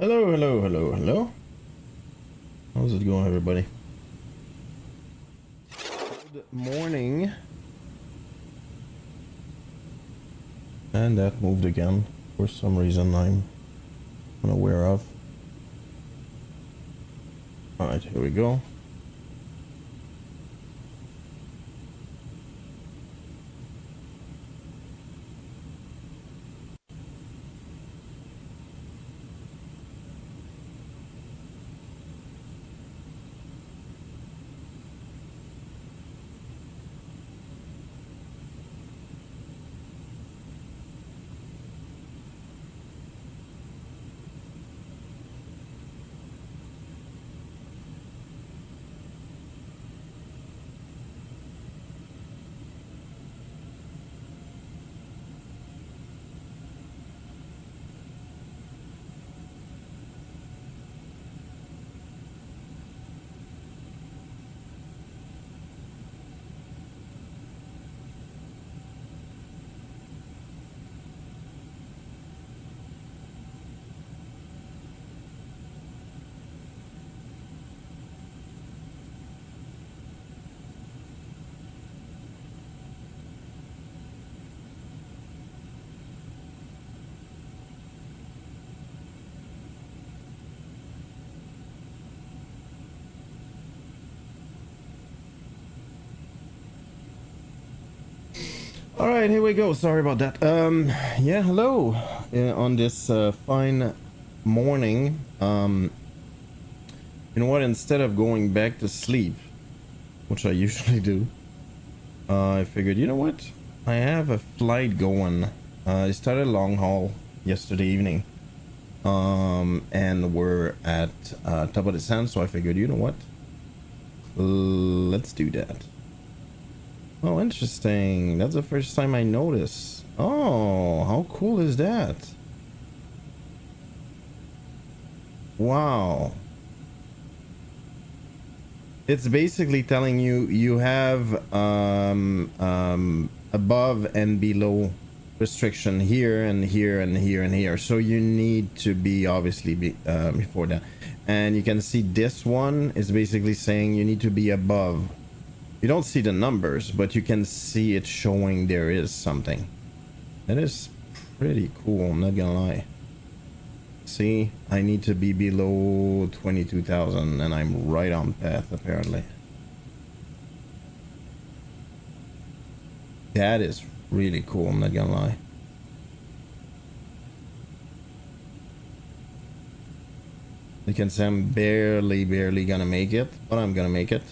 Hello, hello, hello, hello. How's it going, everybody? Good morning. And that moved again for some reason I'm unaware of. Alright, here we go. All right, here we go. Sorry about that. Yeah, hello. On this fine morning. You know what? Instead of going back to sleep, which I usually do, I figured, you know what? I have a flight going. I started a long haul yesterday evening. And we're at top of the sand, so I figured, you know what? Let's do that. Oh, interesting. That's the first time I notice. Oh, how cool is that? Wow. It's basically telling you you have above and below restriction here and here and here and here. So you need to be obviously before that. And you can see this one is basically saying you need to be above. You don't see the numbers, but you can see it showing there is something. That is pretty cool, I'm not gonna lie. See, I need to be below 22,000 and I'm right on path apparently. That is really cool, I'm not gonna lie. You can say I'm barely gonna make it, but I'm gonna make it.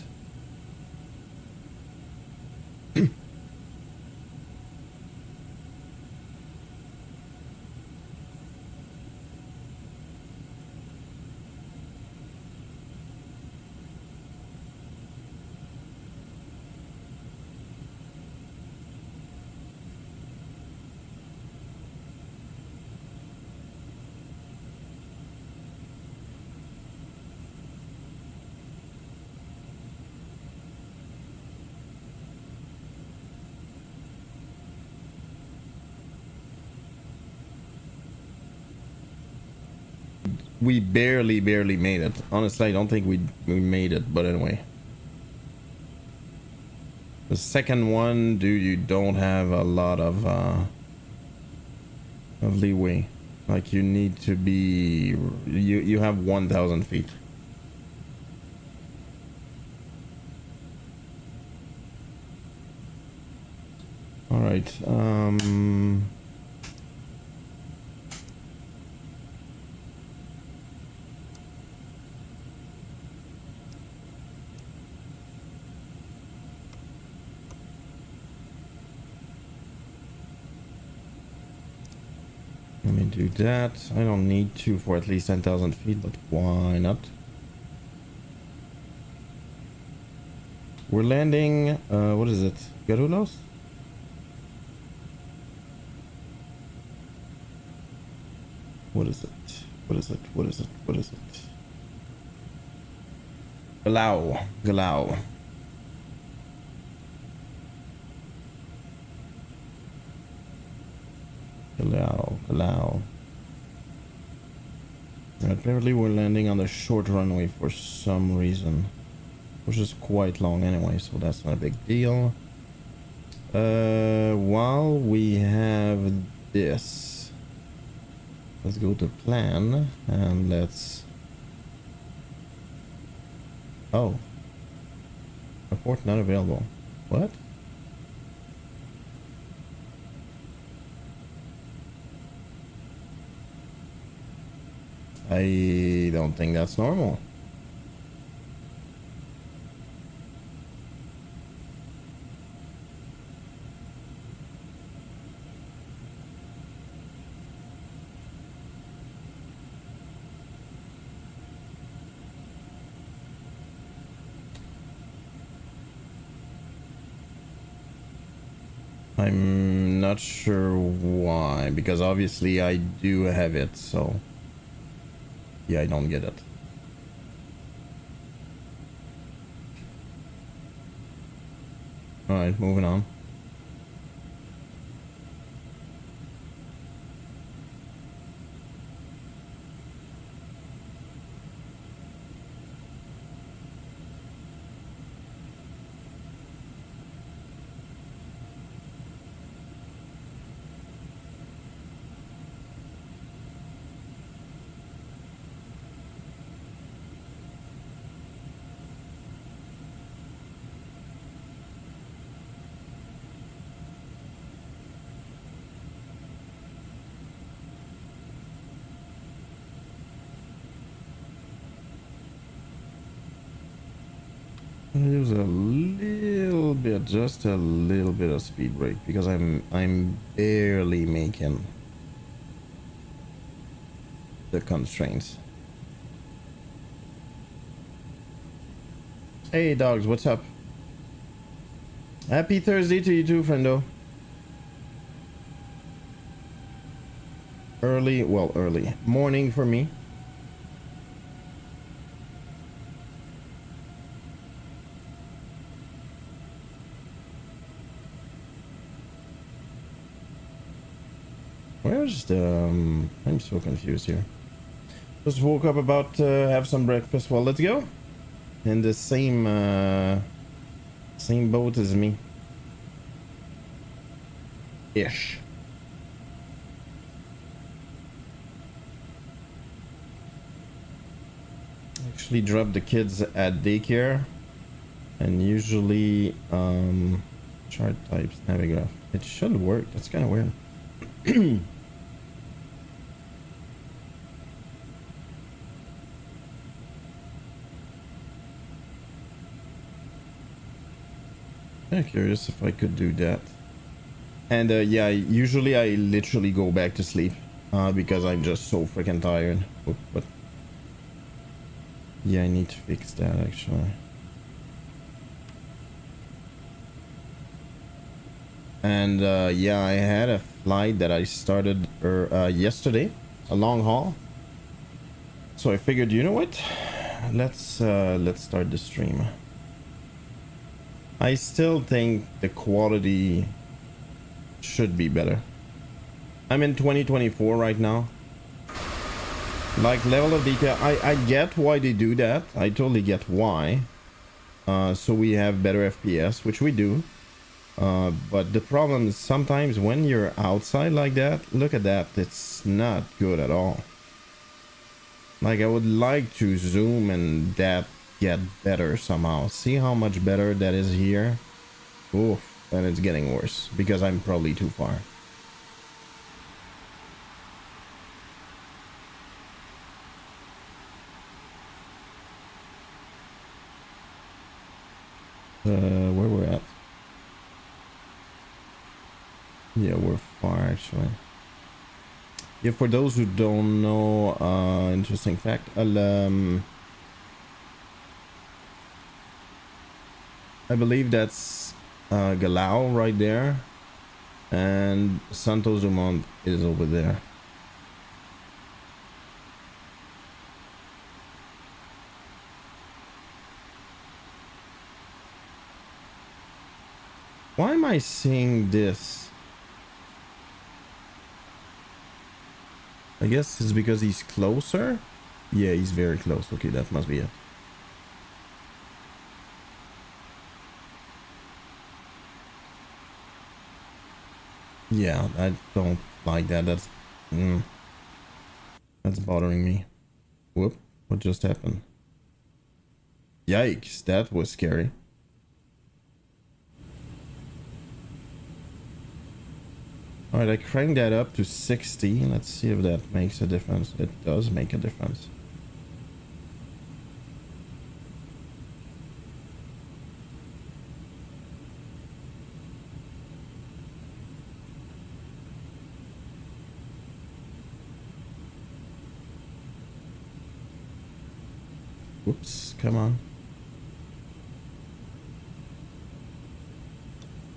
We barely made it. Honestly, I don't think we made it, but anyway. The second one, dude, you don't have a lot of leeway. Like you need to be, you have 1,000 feet. All right. Let me do that. I don't need to for at least 10,000 feet, but why not? We're landing, what is it? Garulos? What is it? What is it? What is it? What is it? Galau. Galau. Galau. Galau. Apparently we're landing on the short runway for some reason, which is quite long anyway, so that's not a big deal. While we have this, let's go to plan and let's... Oh, report not available. What? I don't think that's normal. I'm not sure why, because obviously I do have it, so yeah, I don't get it. Alright, moving on. Use a little bit, just a little bit of speed brake, because I'm barely making the constraints. Hey dogs, what's up? Happy Thursday to you too, friendo. Early morning for me. Where's the... I'm so confused here. Just woke up about to have some breakfast. Well, let's go. In the same boat as me. Ish. Actually dropped the kids at daycare. And usually, chart types, navigraph. It should work. That's kind of weird. I'm curious if I could do that. And yeah, usually I literally go back to sleep because I'm just so freaking tired. But yeah, I need to fix that actually. And yeah, I had a flight that I started yesterday, a long haul. So I figured, you know what? Let's start the stream. I still think the quality should be better. I'm in 2024 right now. Like level of detail, I get why they do that. I totally get why. So we have better FPS, which we do. But the problem is sometimes when you're outside like that, look at that, it's not good at all. Like I would like to zoom and that get better somehow. See how much better that is here? Oof, and it's getting worse because I'm probably too far. Where we're at? Yeah, we're far actually. Yeah, for those who don't know, interesting fact, I believe that's Galau right there, and Santos Dumont is over there. Why am I seeing this? I guess it's because he's closer. Yeah, he's very close. Okay, that must be it. Yeah, I don't like that. That's bothering me. Whoop, what just happened? Yikes, that was scary. Alright, I cranked that up to 60. Let's see if that makes a difference. It does make a difference. Whoops, come on.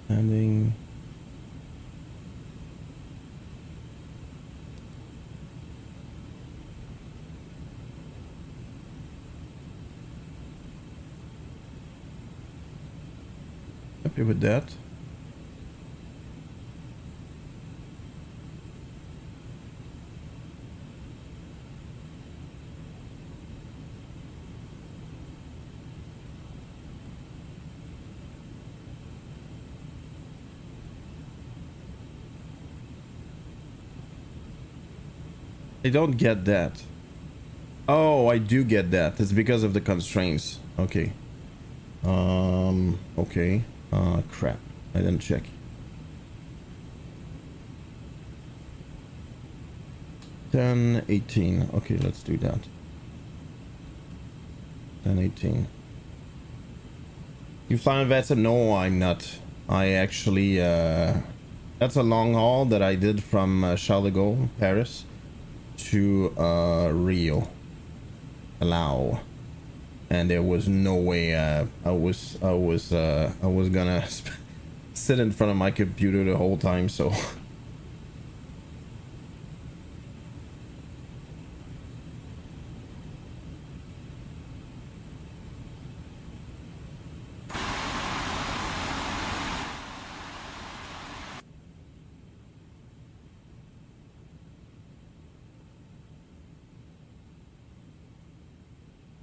Landing. Happy with that. I don't get that. Oh, I do get that. It's because of the constraints. Okay. Okay. Crap. I didn't check. Ten 18. Okay, let's do that. 10 18. You flying vets? No, I'm not. I actually, that's a long haul that I did from Charles de Gaulle, Paris, to Rio, Palau, and there was no way I was gonna sit in front of my computer the whole time. So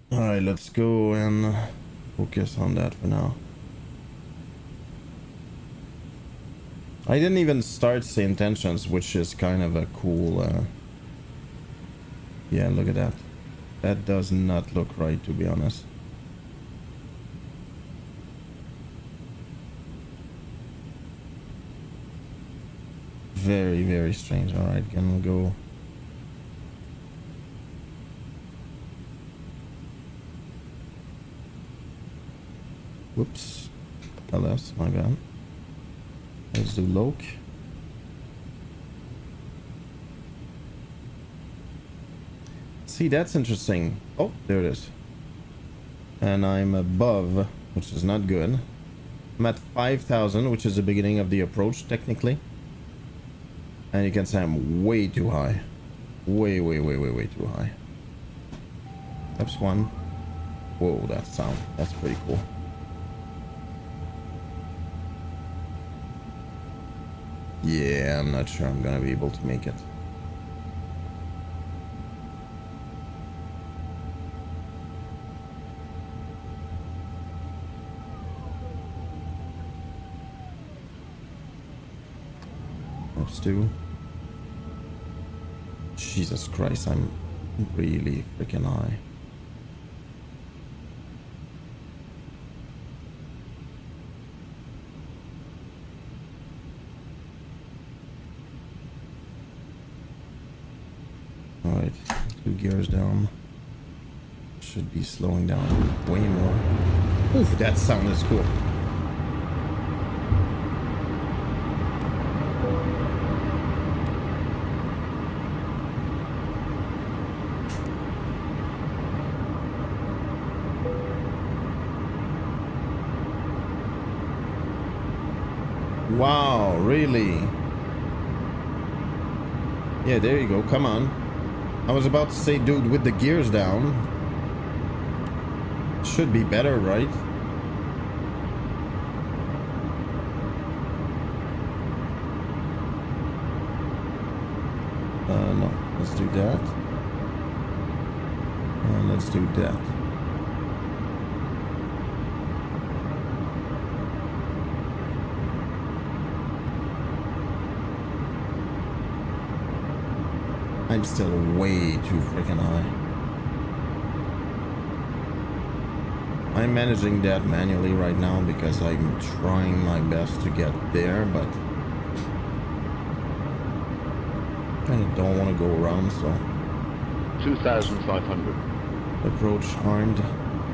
all right, let's go and focus on that for now. I didn't even start the intentions, which is kind of a cool, yeah, look at that. That does not look right, to be honest. Very, very strange. All right, gonna go. Whoops. LS, my bad. Let's do Loke. See, that's interesting. Oh, there it is. And I'm above, which is not good. I'm at 5,000, which is the beginning of the approach, technically. And you can say I'm way too high. Way too high. That's one. Whoa, that sound. That's pretty cool. Yeah, I'm not sure I'm gonna be able to make it. Let's do. Jesus Christ, I'm really freaking high. Alright, 2 gears down. Should be slowing down way more. Oof, that sound is cool. Wow, really? Yeah, there you go. Come on. I was about to say, dude, with the gears down, should be better, right? No, let's do that. Let's do that. I'm still way too freaking high. I'm managing that manually right now because I'm trying my best to get there, but kind of don't want to go around, so 2,500. approach armed.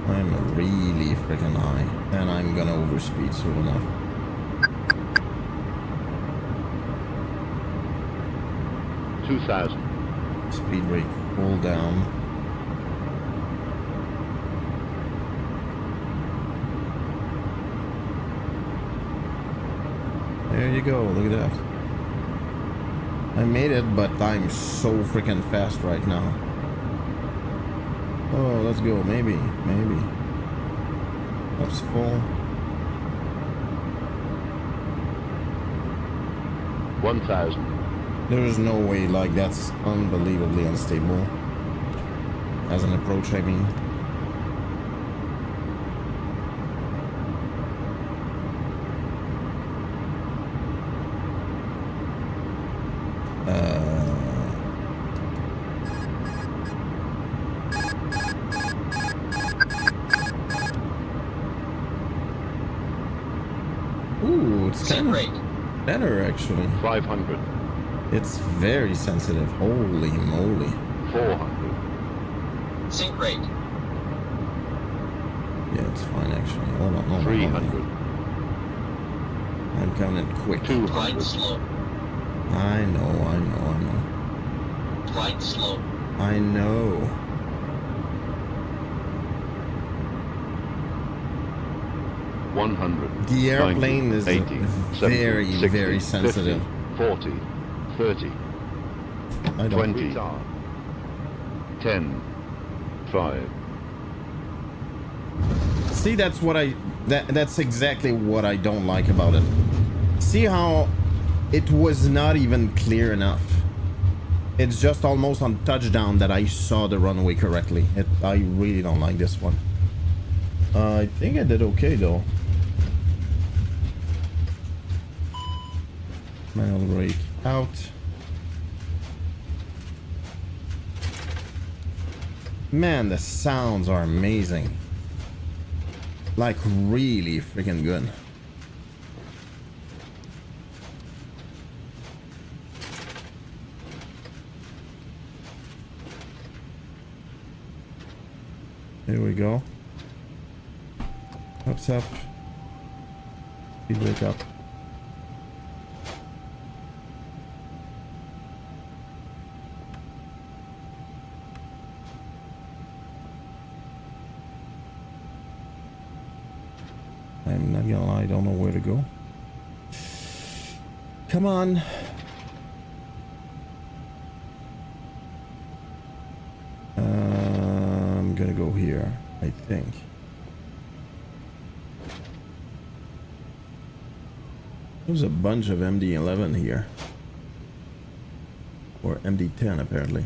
I'm really freaking high, and I'm gonna overspeed soon enough. Speed brake full down. There you go, look at that. I made it, but I'm so freaking fast right now. Oh, let's go, maybe. That's full. 1,000. There's no way, like, that's unbelievably unstable. As an approach, I mean. Ooh, it's kind of better, actually. 500. It's very sensitive. Holy moly. 400. Sync rate. Yeah, it's fine, actually. Hold on. 300. I'm coming quick. 200. Glide slow. I know. Glide slow. I know. The airplane 90, is 80, very, 70, 60, very sensitive. 50, 40, 30, I don't. 20, 10, 5. See, that's what that's exactly what I don't like about it. See how it was not even clear enough. It's just almost on touchdown that I saw the runway correctly. I really don't like this one. I think I did okay though. Manual brake out. Man, the sounds are amazing. Like really freaking good. Here we go. Up. Speed brake up. I'm not gonna lie, I don't know where to go. Come on. I'm gonna go here, I think. There's a bunch of MD-11 here. Or MD-10 apparently.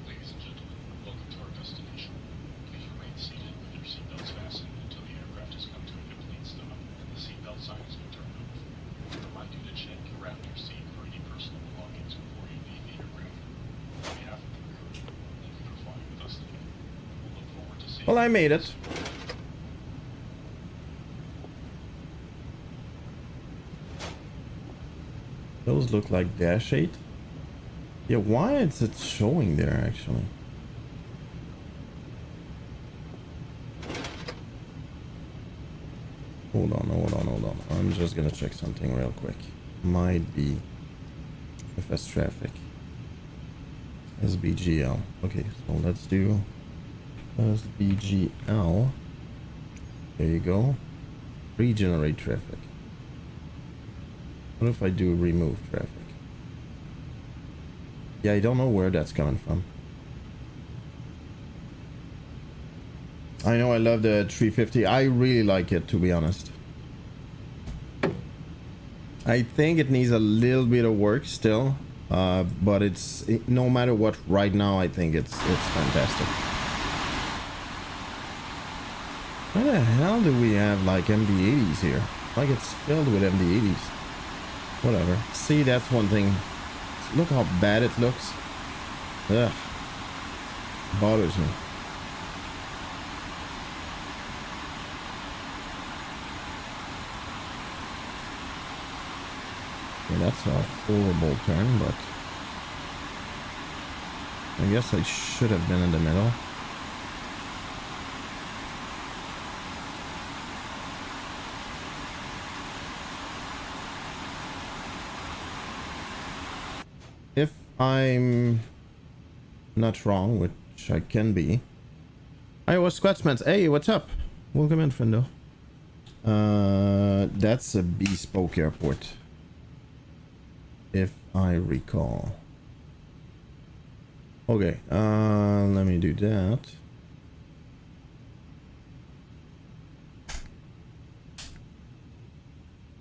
Ladies and gentlemen, welcome to our destination. Please remain seated with your seatbelts fastened until the aircraft has come to a complete stop and the seatbelt sign has been turned off. We remind you to check your wrap your seat for any personal belongings before you leave the aircraft. On behalf of the crew, thank you for flying with us today. We'll look forward to seeing Well, I made it. Those look like dash 8. Yeah, why is it showing there actually? Hold on. I'm just gonna check something real quick. Might be FS traffic. SBGL. Okay, so let's do SBGL. There you go. Regenerate traffic. What if I do remove traffic? Yeah, I don't know where that's coming from. I know I love the 350. I really like it, to be honest. I think it needs a little bit of work still, but no matter what. Right now, I think it's fantastic. Why the hell do we have like MD80s here? Like it's filled with MD80s. Whatever. See, that's one thing. Look how bad it looks. Ugh. Bothers me. Yeah, that's a horrible turn, but I guess I should have been in the middle. If I'm not wrong, which I can be. Iowa Squatsman. Hey, what's up? Welcome in, friendo. That's a bespoke airport, if I recall. Okay, let me do that.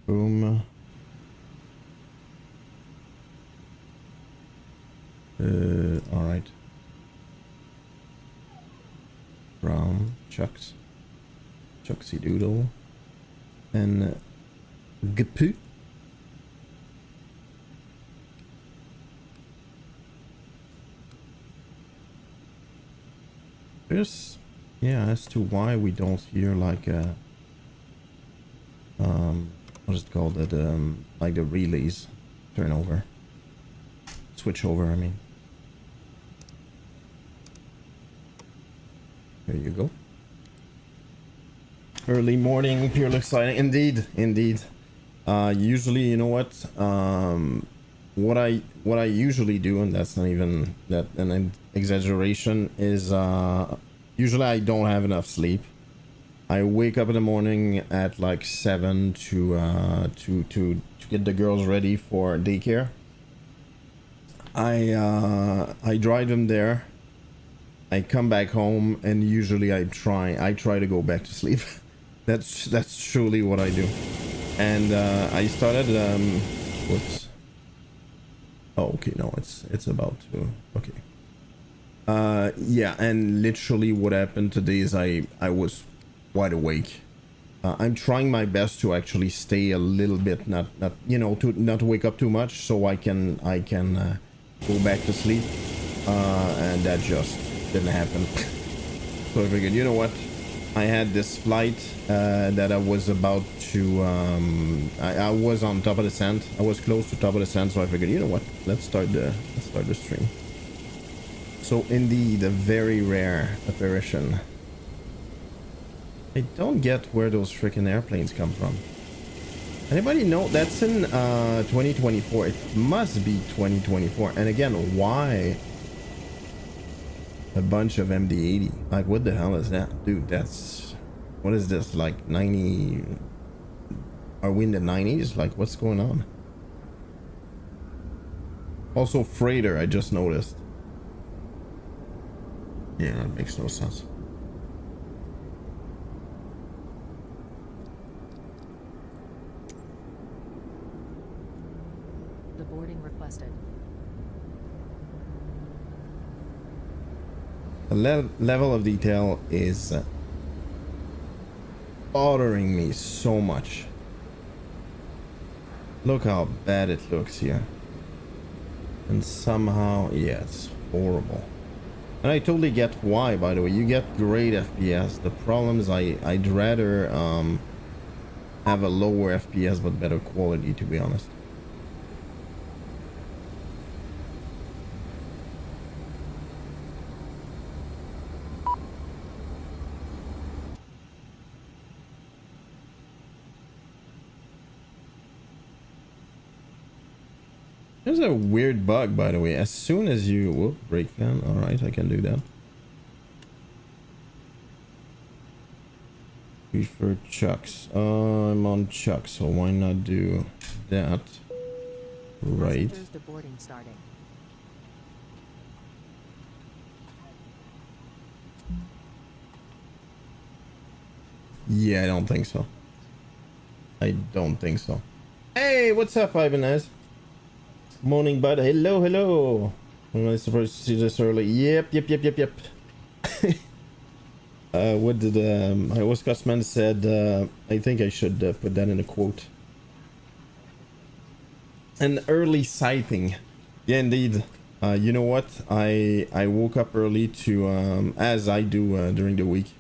Boom. All right. Brown Chucks, Chucksy Doodle, and Gpu. There's, yeah, as to why we don't hear like a what is it called, that like the relays turnover, switch over, I mean. There you go. Early morning Peerluk sighting. Indeed. Usually, you know what? What I usually do, and that's not even that an exaggeration, is usually I don't have enough sleep. I wake up in the morning at like 7 to get the girls ready for daycare. I drive them there. I come back home, and usually I try to go back to sleep. that's truly what I do. And I started whoops. Oh, okay, no, it's about to, okay. Yeah, and literally what happened today is I was wide awake. I'm trying my best to actually stay a little bit, not you know, to not wake up too much, so I can go back to sleep. And that just didn't happen. So I figured, you know what, I had this flight that I was about to I was on top of the sand. I was close to top of the sand, so I figured, you know what, let's start the stream. So indeed, a very rare apparition. I don't get where those freaking airplanes come from. Anybody know? That's in 2024. It must be 2024. And again, why a bunch of MD-80? Like, what the hell is that? Dude, that's... What is this? Like 90... Are we in the 90s? Like, what's going on? Also, freighter, I just noticed. Yeah, that makes no sense. The boarding requested. The level of detail is bothering me so much. Look how bad it looks here. And somehow, yeah, it's horrible. And I totally get why, by the way. You get great FPS. The problem is I'd rather have a lower FPS but better quality, to be honest. There's a weird bug, by the way. As soon as you... Whoop, brake fan. Alright, I can do that. Prefer chucks. I'm on chucks, so why not do that? Right. Passengers to boarding starting. Yeah, I don't think so. I don't think so. Hey, what's up, Ibanez? Morning, bud. Hello, hello. Am I supposed to see this early? Yep. What did I was Scotsman said? I think I should put that in a quote. An early sighting. Yeah, indeed. You know what? I woke up early to as I do during the week,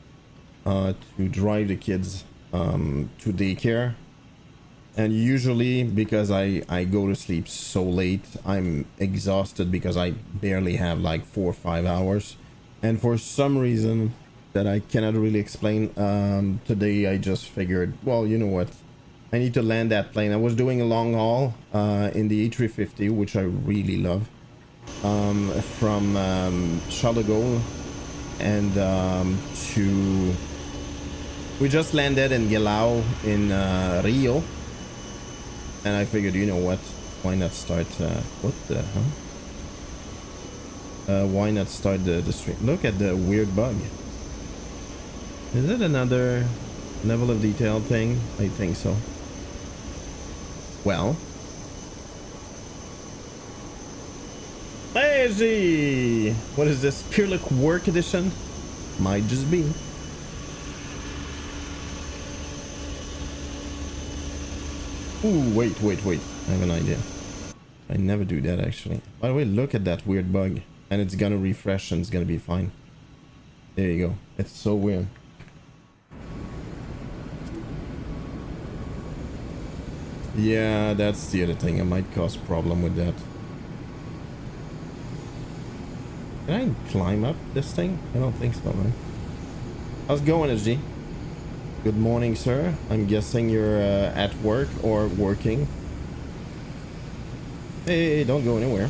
to drive the kids to daycare. And usually, because I go to sleep so late, I'm exhausted because I barely have like 4 or 5 hours. And for some reason that I cannot really explain, today I just figured, well, you know what? I need to land that plane. I was doing a long haul in the A350, which I really love, from Charles de Gaulle and to... We just landed in Gilao in Rio. And I figured, you know what? Why not start... what the hell? Why not start the stream? Look at the weird bug. Is it another level of detail thing? I think so. Well. Hey, Z! What is this? Peerluk Work Edition? Might just be. Ooh, wait. I have an idea. I never do that, actually. By the way, look at that weird bug. And it's gonna refresh and it's gonna be fine. There you go. It's so weird. Yeah, that's the other thing. I might cause problem with that. Can I climb up this thing? I don't think so, man. How's it going, SG? Good morning, sir. I'm guessing you're at work or working. Hey, don't go anywhere.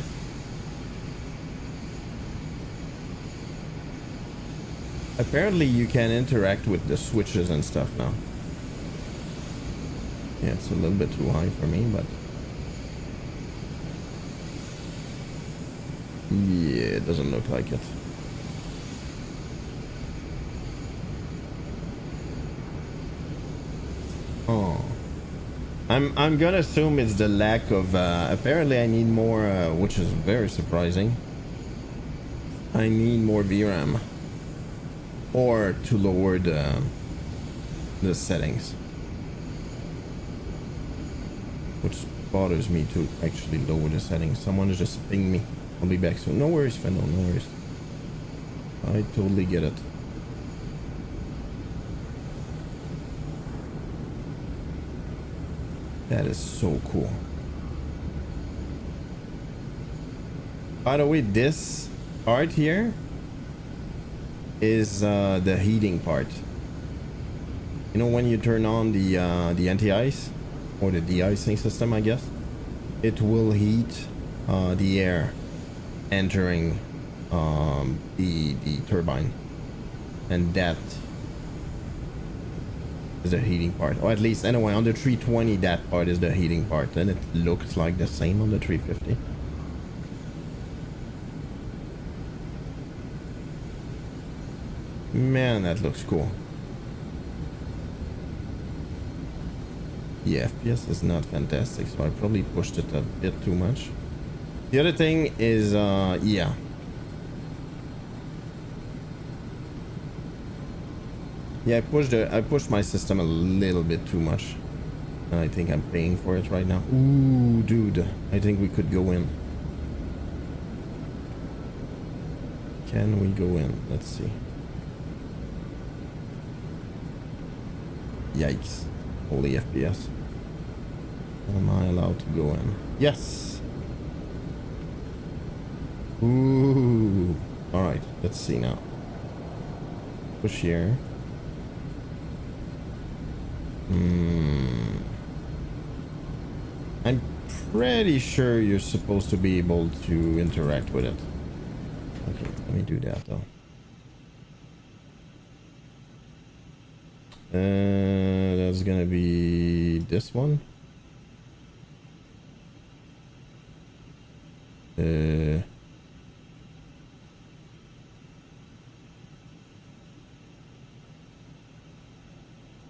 Apparently you can interact with the switches and stuff now. Yeah, it's a little bit too high for me, but... yeah, it doesn't look like it. Oh. I'm gonna assume it's the lack of... apparently I need more, which is very surprising. I need more VRAM. Or to lower the settings. Which bothers me to actually lower the settings. Someone just pinged me. I'll be back soon. No worries, Fennel, no worries. I totally get it. That is so cool. By the way, this part here is the heating part. You know, when you turn on the anti-ice or the de-icing system, I guess, it will heat the air entering the turbine, and that is the heating part. Or at least, anyway, on the 320 that part is the heating part, and it looks like the same on the 350. Man, that looks cool. The FPS is not fantastic, so I probably pushed it a bit too much. The other thing is, yeah. Yeah, I pushed my system a little bit too much. And I think I'm paying for it right now. Ooh, dude. I think we could go in. Can we go in? Let's see. Yikes. Holy FPS. Am I allowed to go in? Yes! Ooh. Alright, let's see now. Push here. I'm pretty sure you're supposed to be able to interact with it. Okay, let me do that though. That's gonna be this one.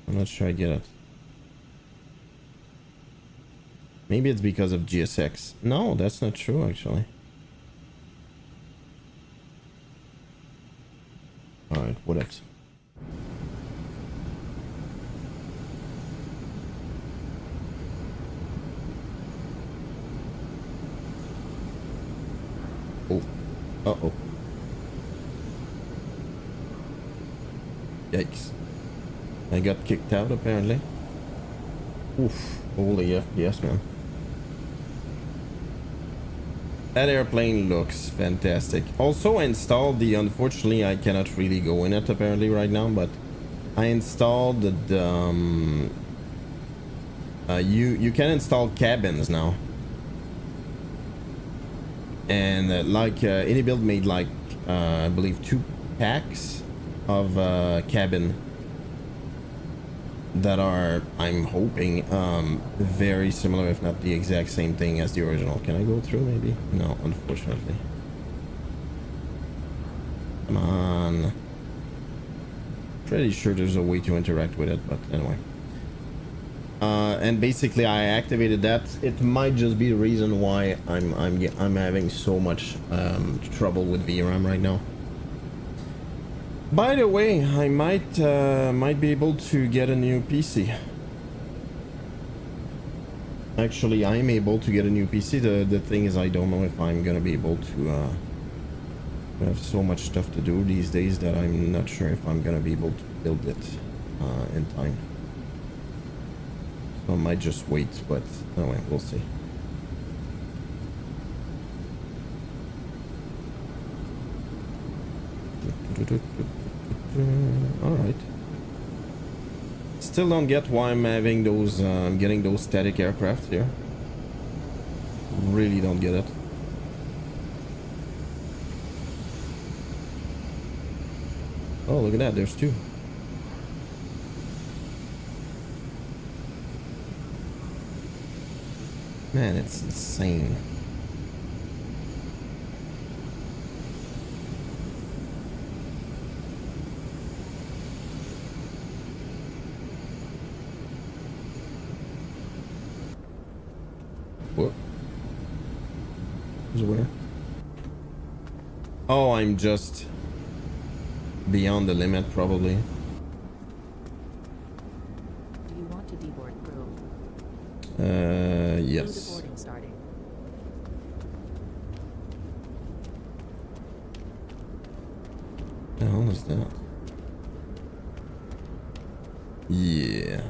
I'm not sure I get it. Maybe it's because of GSX. No, that's not true actually. Alright, what else? Oh. Uh-oh. Yikes. I got kicked out apparently. Oof. Holy FPS, man. That airplane looks fantastic. Also, I installed the... Unfortunately, I cannot really go in it apparently right now, but I installed the... you can install cabins now. And Inibuild made like, I believe 2 packs of cabin that are, I'm hoping, very similar, if not the exact same thing as the original. Can I go through maybe? No, unfortunately. Come on. Pretty sure there's a way to interact with it, but anyway. And basically I activated that. It might just be the reason why I'm having so much trouble with VRAM right now. By the way, I might be able to get a new PC. Actually, I'm able to get a new PC. The thing is, I don't know if I'm gonna be able to. I have so much stuff to do these days that I'm not sure if I'm gonna be able to build it in time. So I might just wait, but anyway, we'll see. All right. Still don't get why I'm having those. I'm getting those static aircraft here. Really don't get it. Oh, look at that. There's 2. Man, it's insane. What? Where? Oh, I'm just beyond the limit, probably. Do you want to deboard crew? Yes. Crew deboarding starting. The hell is that? Yeah.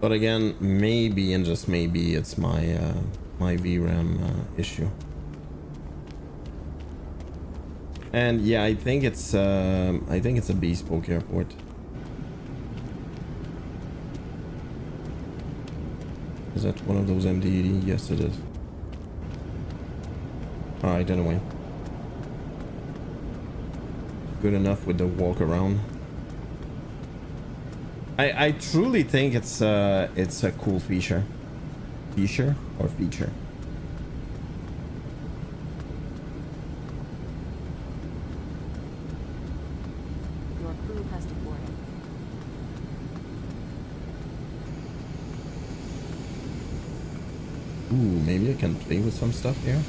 But again, maybe and just maybe it's my my VRAM issue. And yeah, I think it's a bespoke airport. Is that one of those MD-80? Yes, it is. All right, anyway. Good enough with the walk around. I truly think it's a cool feature. Feature or feature? Your crew has deboarded. Ooh, maybe I can play with some stuff here.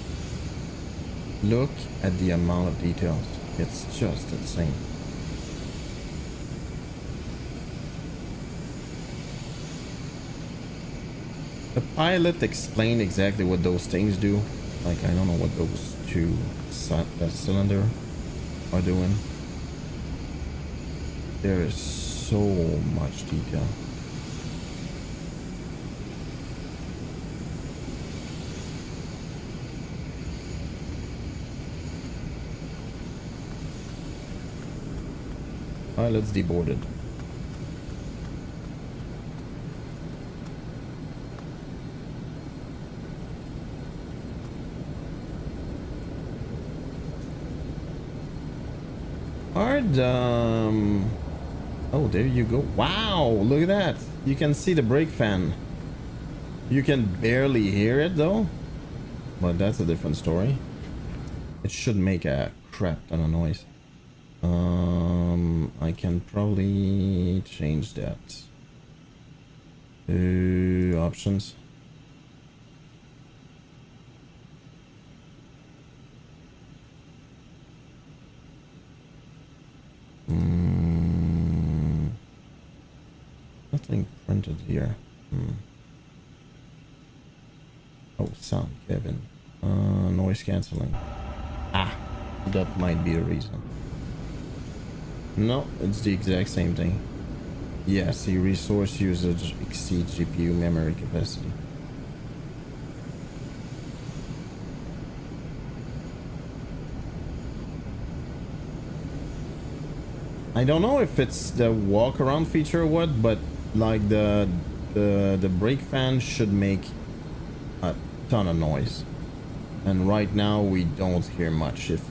Look at the amount of details. It's just insane. The pilot explained exactly what those things do. Like, I don't know what those 2 cylinder are doing. There is so much detail. Pilots deboarded. Hard, oh, there you go. Wow, look at that. You can see the brake fan. You can barely hear it though, but that's a different story. It should make a crap ton of noise. I can probably change that. options. Nothing printed here. Oh, sound, Kevin. Noise cancelling. Ah, that might be a reason. No, it's the exact same thing. Yes, the resource usage exceeds GPU memory capacity. I don't know if it's the walk around feature or what, but like the brake fan should make a ton of noise. And right now we don't hear much, if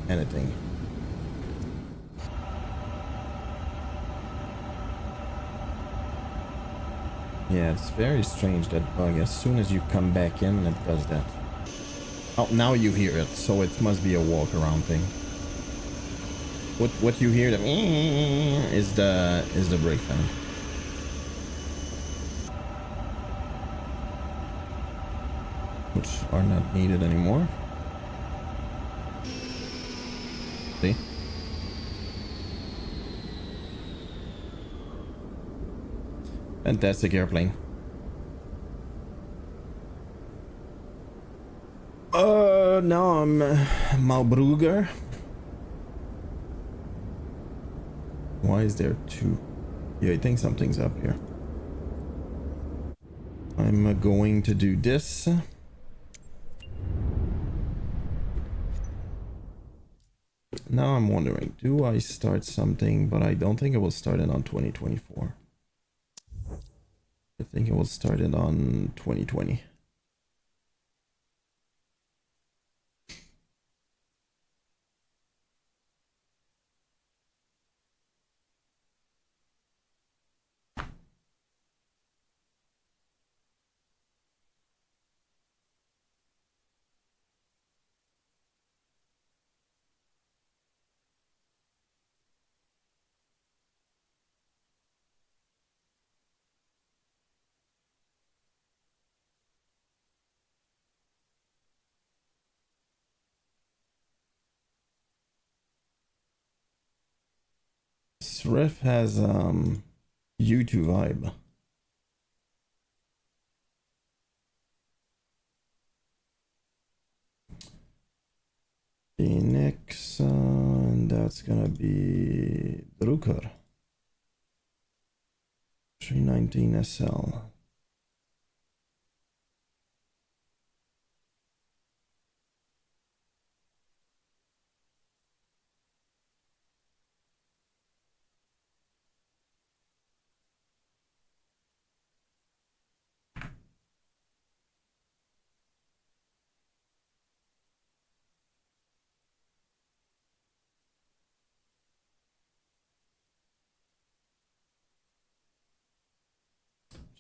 anything. Yeah, it's very strange, that bug. As soon as you come back in, it does that. Oh, now you hear it, so it must be a walk around thing. What you hear, the is the brake fan. Which are not needed anymore. See? Fantastic airplane. Now I'm Malbruger. Why is there two? Yeah, I think something's up here. I'm going to do this. Now I'm wondering, do I start something? But I don't think it will start it on 2024. I think it will start it on 2020. This riff has U2 vibe. Phoenix, and that's gonna be Drucker 319 SL.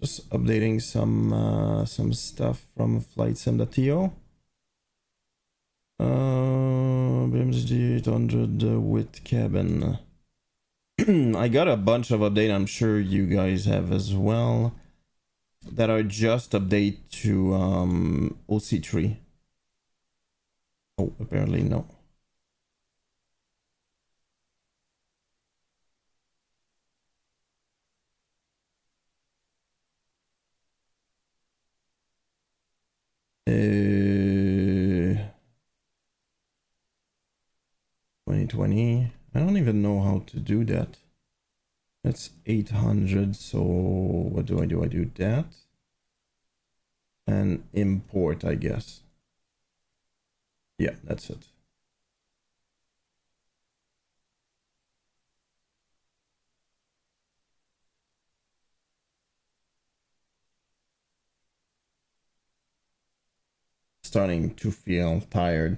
Just updating some stuff from flightsim.to. BMG 800 with cabin. I got a bunch of updates. I'm sure you guys have as well. That are just update to OC3. Oh, apparently no. Uh, 2020. I don't even know how to do that. That's 800. So what do? I do that and import, I guess. Yeah, that's it. Starting to feel tired.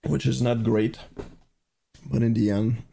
Which is not great. But in the end,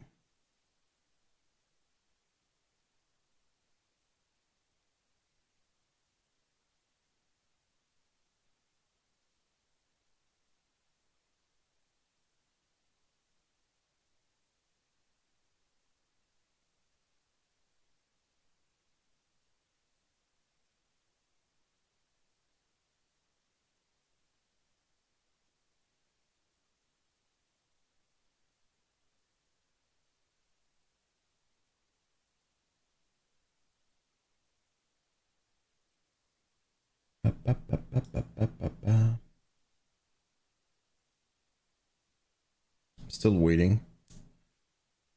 Still waiting.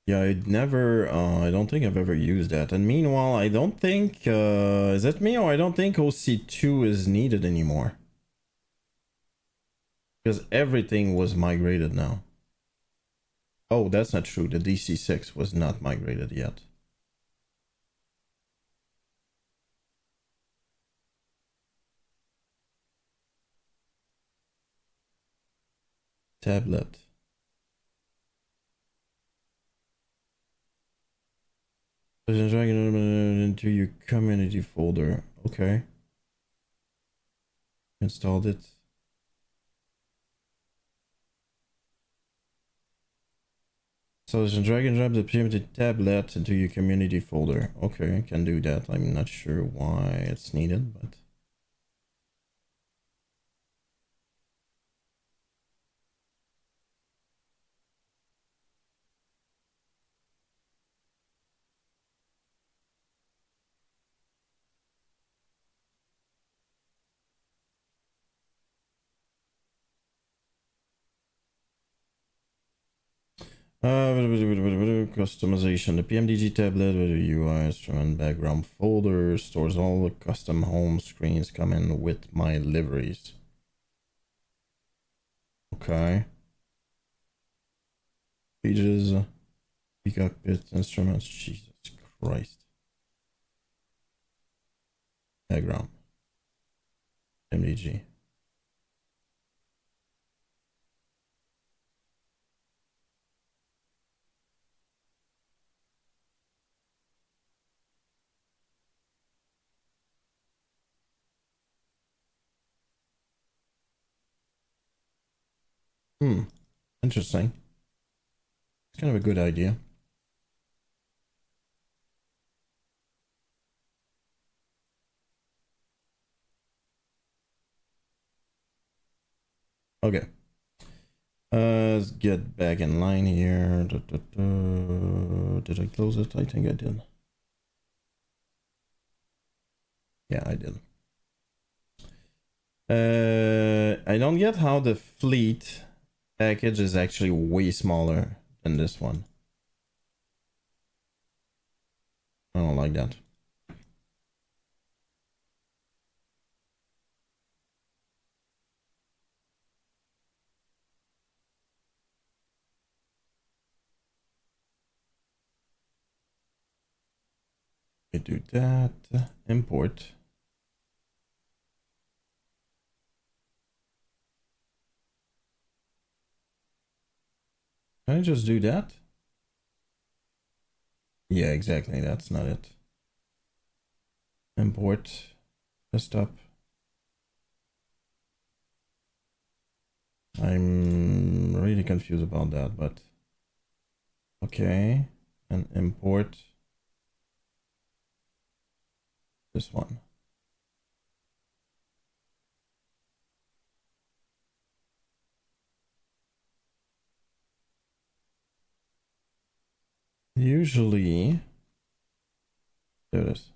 Yeah, I don't think I've ever used that. And meanwhile, I don't think, is it me or I don't think OC2 is needed anymore. Because everything was migrated now. Oh, that's not true. The DC6 was not migrated yet. Tablet. Drag it into your community folder. Okay. Installed it. So drag and drop the primitive tablet into your community folder. Okay, I can do that. I'm not sure why it's needed, but customization. The PMDG tablet with a UI instrument background folder stores all the custom home screens coming with my liveries. Okay. Pages, cockpit, instruments. Jesus Christ. Background. MDG. Interesting. It's kind of a good idea. Okay. Let's get back in line here. Did I close it? I think I did. Yeah, I did. I don't get how the fleet package is actually way smaller than this one. I don't like that. We do that. Import. Can I just do that? Yeah, exactly. That's not it. Import. Desktop. I'm really confused about that, but okay. And import this one. Usually, there it is.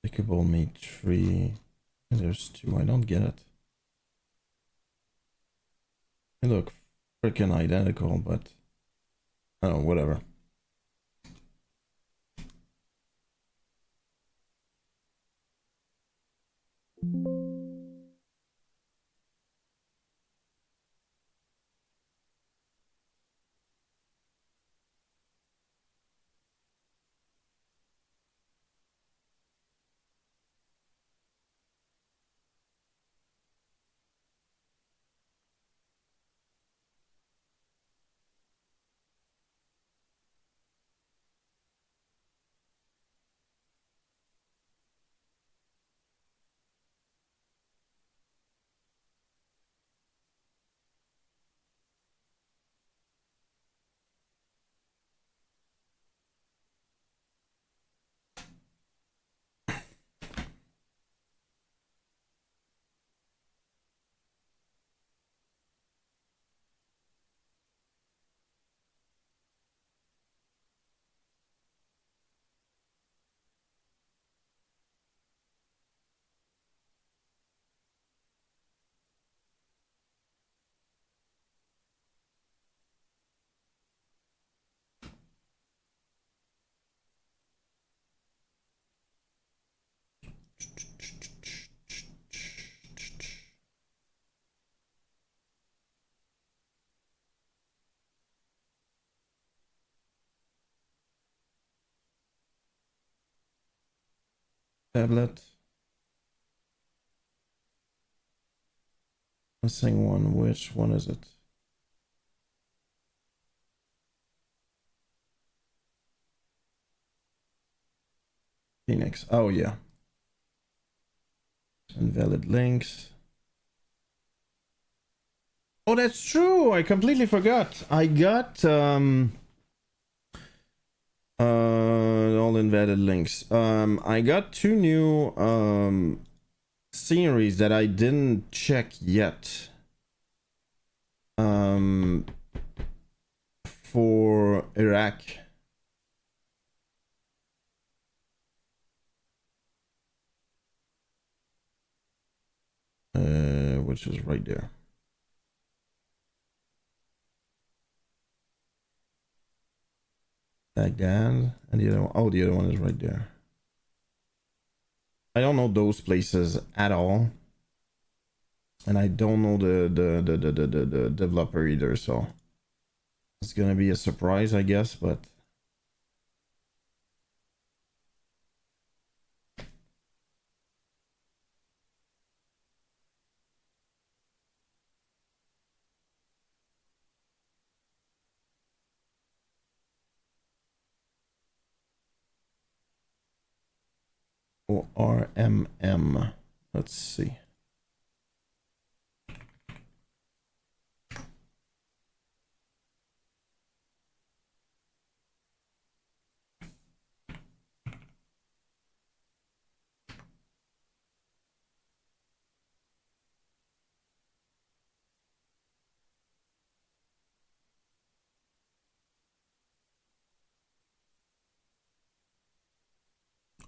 Clickable meat tree. There's two. I don't get it. They look freaking identical, but oh, whatever. Tablet. Missing one. Which one is it? Phoenix. Oh yeah. Invalid links. Oh, that's true. I completely forgot. I got all invalid links. I got two new sceneries that I didn't check yet. For Iraq. Which is right there. Baghdad, and the other one, oh, the other one is right there. I don't know those places at all, and I don't know the developer either, so it's gonna be a surprise, I guess, but RMM. Let's see.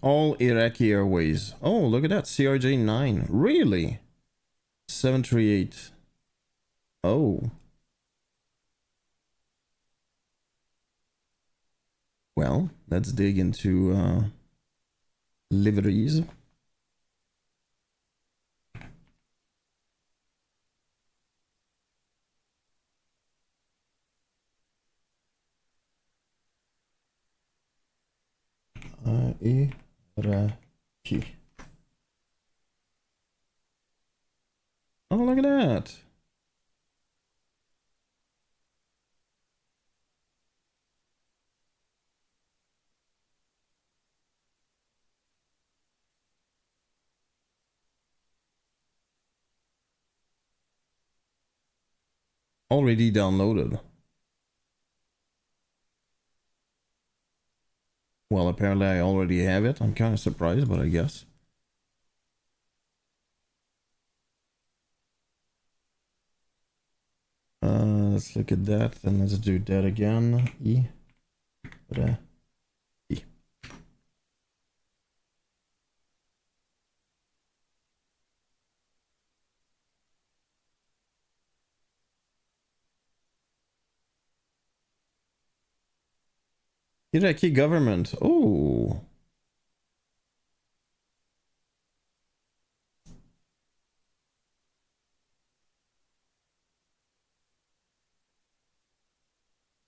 All Iraqi Airways. Oh, look at that. CRJ9. Really? 738. Oh. Well, let's dig into liveries. Iraqi. Oh, look at that. Already downloaded. Well, apparently I already have it. I'm kind of surprised, but I guess. Let's look at that and let's do that again. E. Iraqi government. Oh.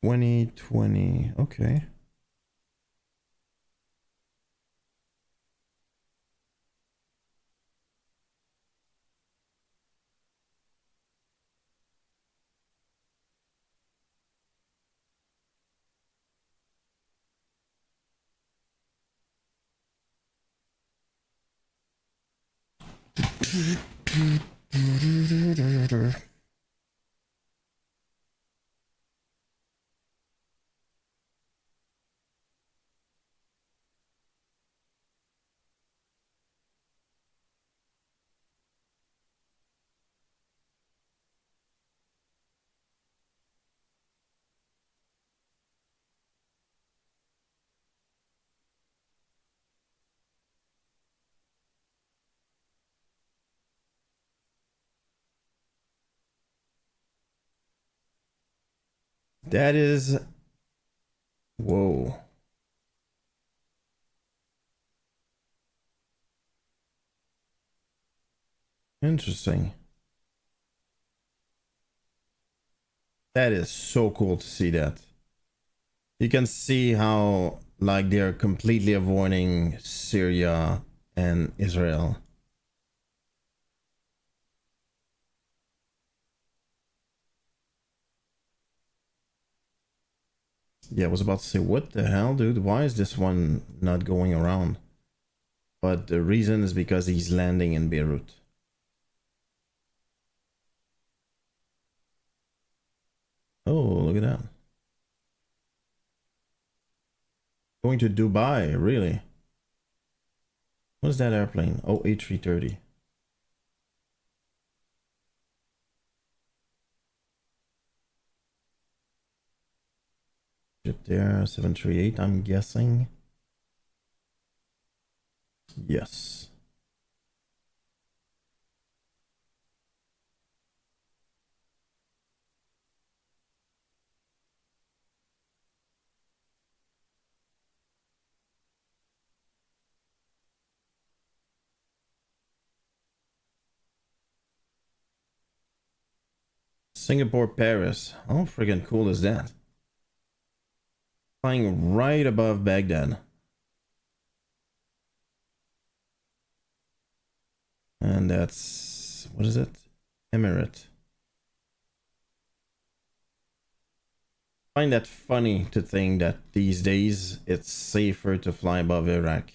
$2020. Okay. That is. Whoa. Interesting. That is so cool to see that. You can see how like they're completely avoiding Syria and Israel. Yeah, I was about to say, what the hell, dude? Why is this one not going around? But the reason is because he's landing in Beirut. Oh, look at that. Going to Dubai, really? What's that airplane? Oh, A330. There, 738, I'm guessing. Yes. Singapore, Paris. How friggin' cool is that? Flying right above Baghdad. And that's, what is it? Emirate. I find that funny to think that these days it's safer to fly above Iraq.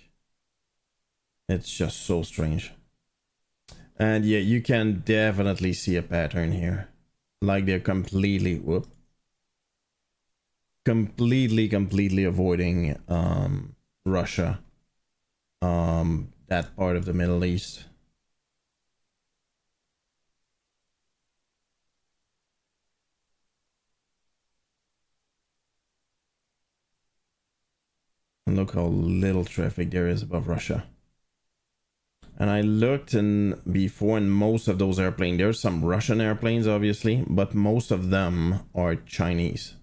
It's just so strange. And yeah, you can definitely see a pattern here. Like they're completely, completely avoiding Russia. That part of the Middle East. And look how little traffic there is above Russia. And I looked in before, in most of those airplanes, there's some Russian airplanes, obviously, but most of them are Chinese.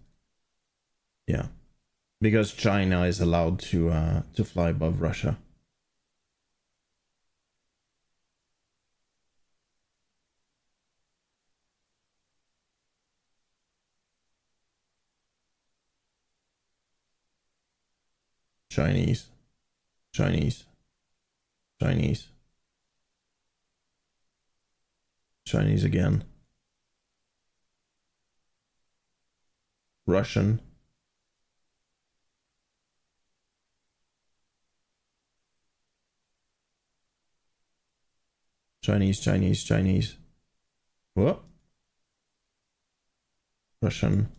Yeah, because China is allowed to fly above Russia. Chinese, Chinese, Chinese, Chinese again. Russian. Chinese, Chinese, Chinese. What? Russian.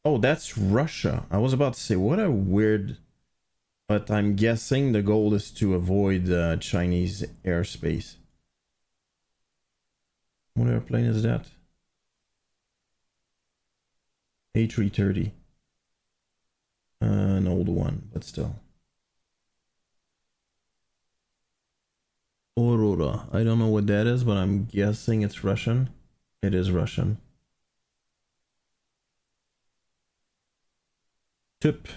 Oh, that's Russia. I was about to say, what a weird... But I'm guessing the goal is to avoid Chinese airspace. What airplane is that? A330. An old one, but still. Aurora. I don't know what that is, but I'm guessing it's Russian. It is Russian. Tip.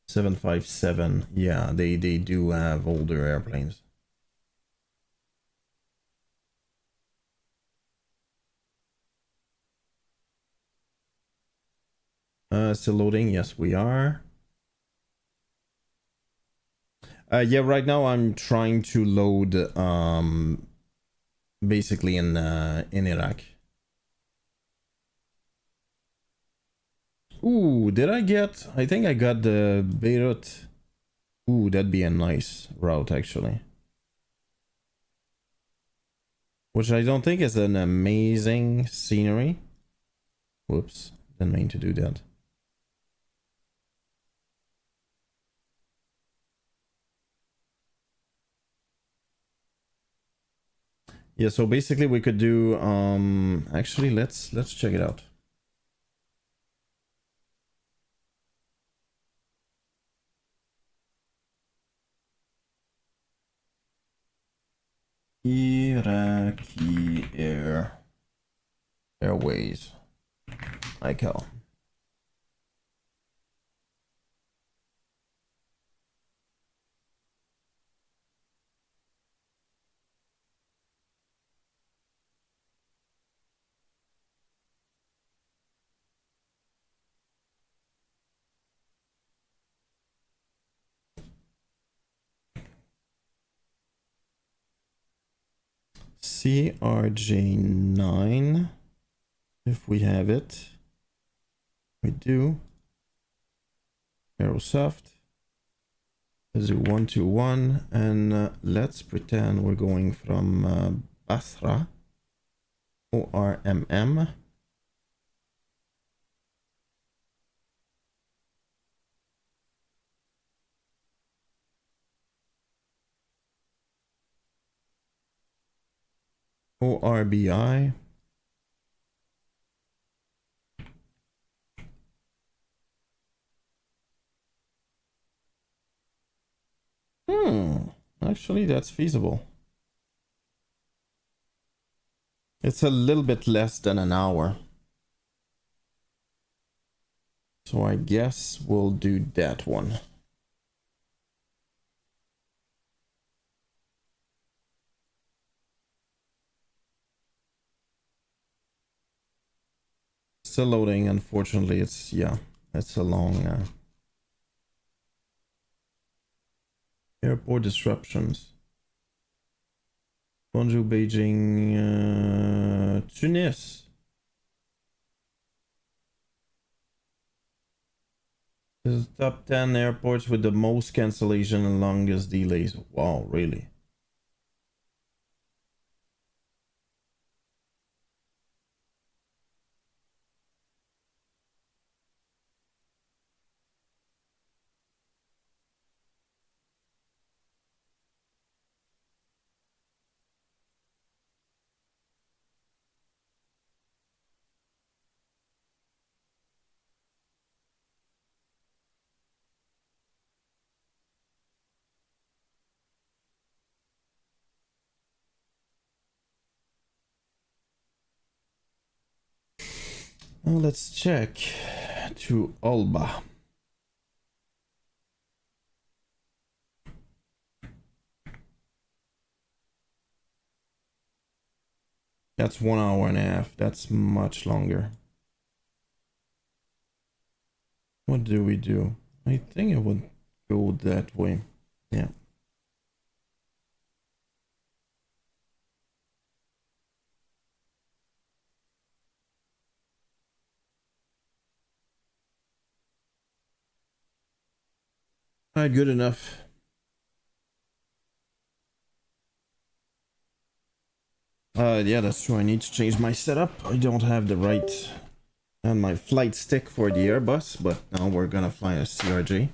.757. Yeah, they do have older airplanes. Still loading. Yes, we are. Yeah, right now I'm trying to load basically in Iraq. Ooh, did I get... I think I got the Beirut. Ooh, that'd be a nice route, actually. Which I don't think is an amazing scenery. Whoops, didn't mean to do that. Yeah, so basically we could do... Actually, let's check it out. Iraqi Airways. ICAO. CRJ9, if we have it. We do. Aerosoft. Zoo 121, and let's pretend we're going from Basra. ORMM. ORBI. Actually, that's feasible. It's a little bit less than an hour. So I guess we'll do that one. Still loading, unfortunately. It's a long airport disruptions. Bonjour, Beijing, Tunis. This is top 10 airports with the most cancellation and longest delays. Wow, really? Well, let's check to Alba. That's 1 hour and a half. That's much longer. What do we do? I think it would go that way. Yeah. All right, good enough. Yeah, that's true. I need to change my setup. I don't have the right on my flight stick for the Airbus, but now we're gonna fly a CRJ.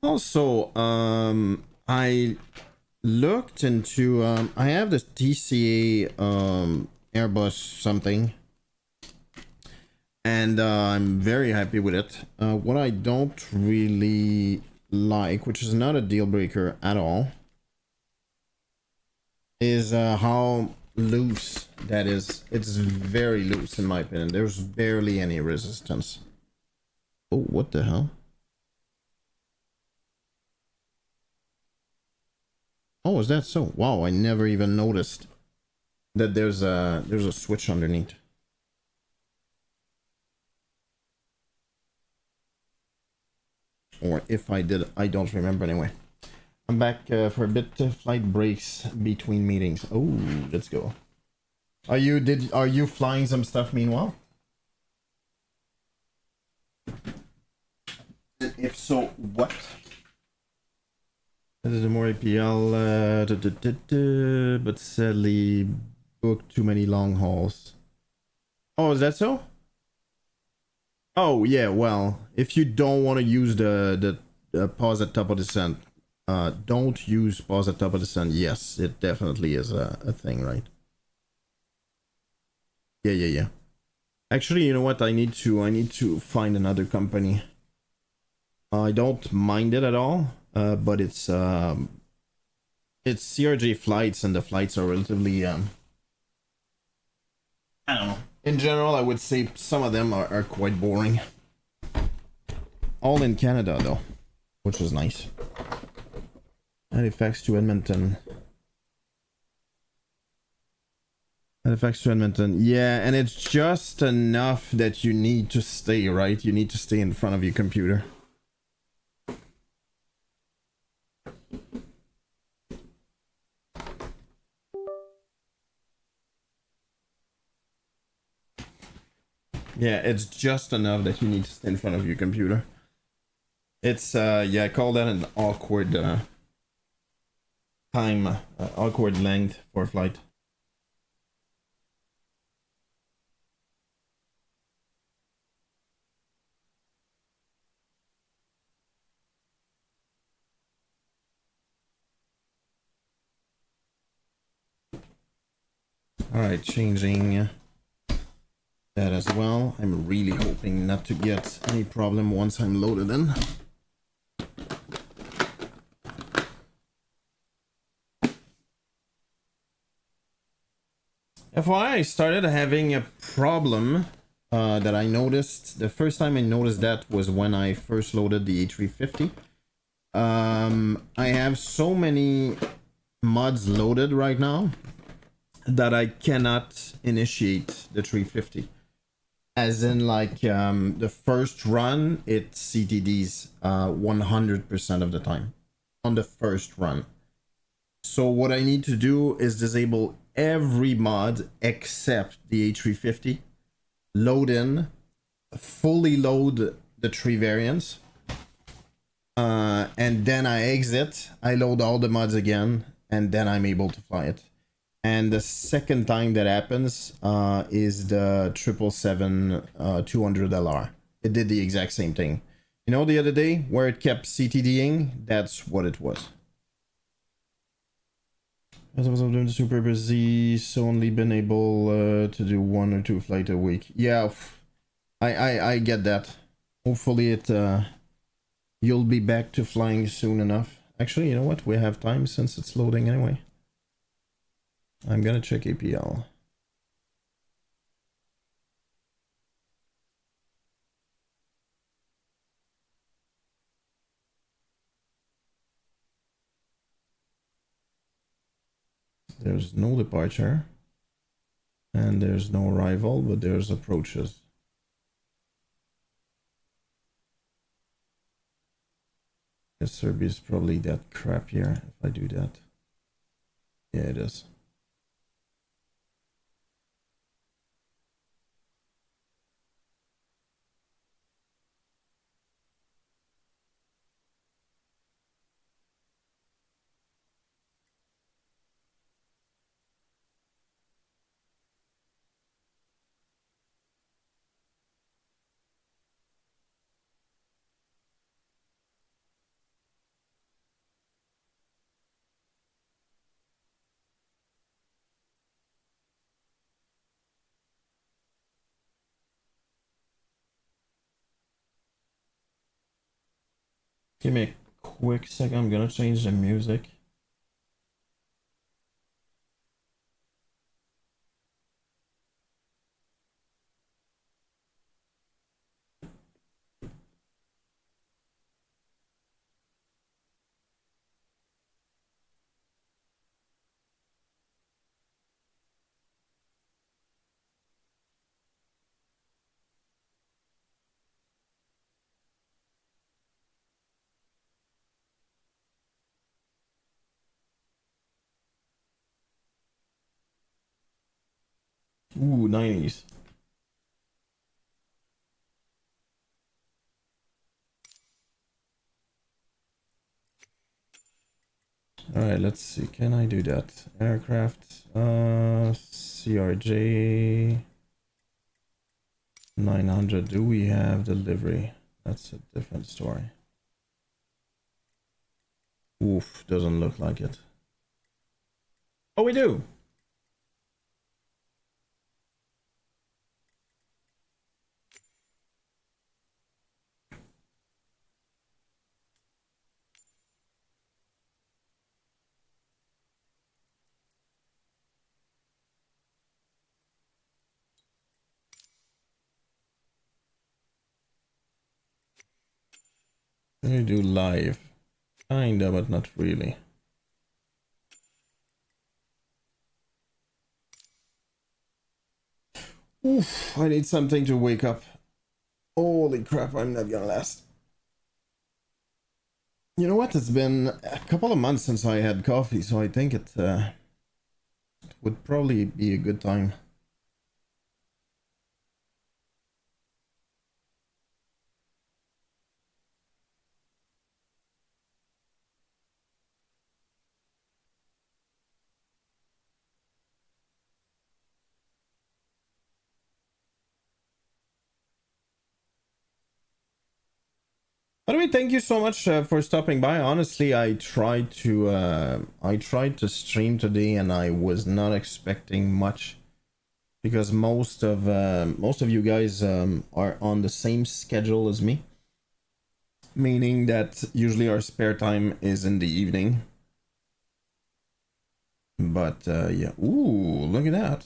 Also, I looked into I have this TCA Airbus something, and I'm very happy with it. What I don't really like, which is not a deal breaker at all, is how loose that is. It's very loose in my opinion. There's barely any resistance. Oh, what the hell? Oh, is that so? Wow, I never even noticed that there's a switch underneath. Or if I did, I don't remember anyway. I'm back for a bit. Flight breaks between meetings. Oh, let's go. Are you flying some stuff meanwhile? If so, what? This is more APL, but sadly booked too many long hauls. Oh, is that so? Oh yeah, well, if you don't want to use the pause at top of descent, don't use pause at top of descent. Yes, it definitely is a thing, right? Yeah. Actually, you know what? I need to find another company I don't mind it at all, but it's CRJ flights, and the flights are relatively I don't know. In general, I would say some of them are quite boring. All in Canada though, which is nice. Halifax to Edmonton. Halifax to Edmonton. Yeah, and it's just enough that you need to stay, right? You need to stay in front of your computer. Yeah, it's just enough that you need to stay in front of your computer. It's yeah, I call that an awkward time, awkward length for a flight. Alright, changing that as well. I'm really hoping not to get any problem once I'm loaded in. FYI, I started having a problem that I noticed. The first time I noticed that was when I first loaded the A350. I have so many mods loaded right now that I cannot initiate the 350. As in, like, the first run, it CTDs 100% of the time on the first run. So what I need to do is disable every mod except the A350, load in, fully load the 3 variants, and then I exit, I load all the mods again, and then I'm able to fly it. And the second time that happens is the 777 200LR. It did the exact same thing. You know, the other day where it kept CTDing, that's what it was. As I was doing the super busy, so only been able to do 1 or 2 flights a week. Yeah, I get that. Hopefully it you'll be back to flying soon enough. Actually, you know what? We have time since it's loading anyway. I'm gonna check APL. There's no departure. And there's no arrival, but there's approaches. Yes, Serbia is probably that crap here if I do that. Yeah, it is. Give me a quick second, I'm gonna change the music. Ooh, 90s. Alright, let's see. Can I do that? Aircraft, CRJ 900. Do we have delivery? That's a different story. Oof, doesn't look like it. Oh, we do. You do live. Kinda, but not really. Oof, I need something to wake up. Holy crap, I'm not gonna last. You know what? It's been a couple of months since I had coffee, so I think it would probably be a good time. By the way, thank you so much for stopping by. Honestly, I tried to stream today, and I was not expecting much because most of you guys are on the same schedule as me, meaning that usually our spare time is in the evening. But yeah, ooh, look at that.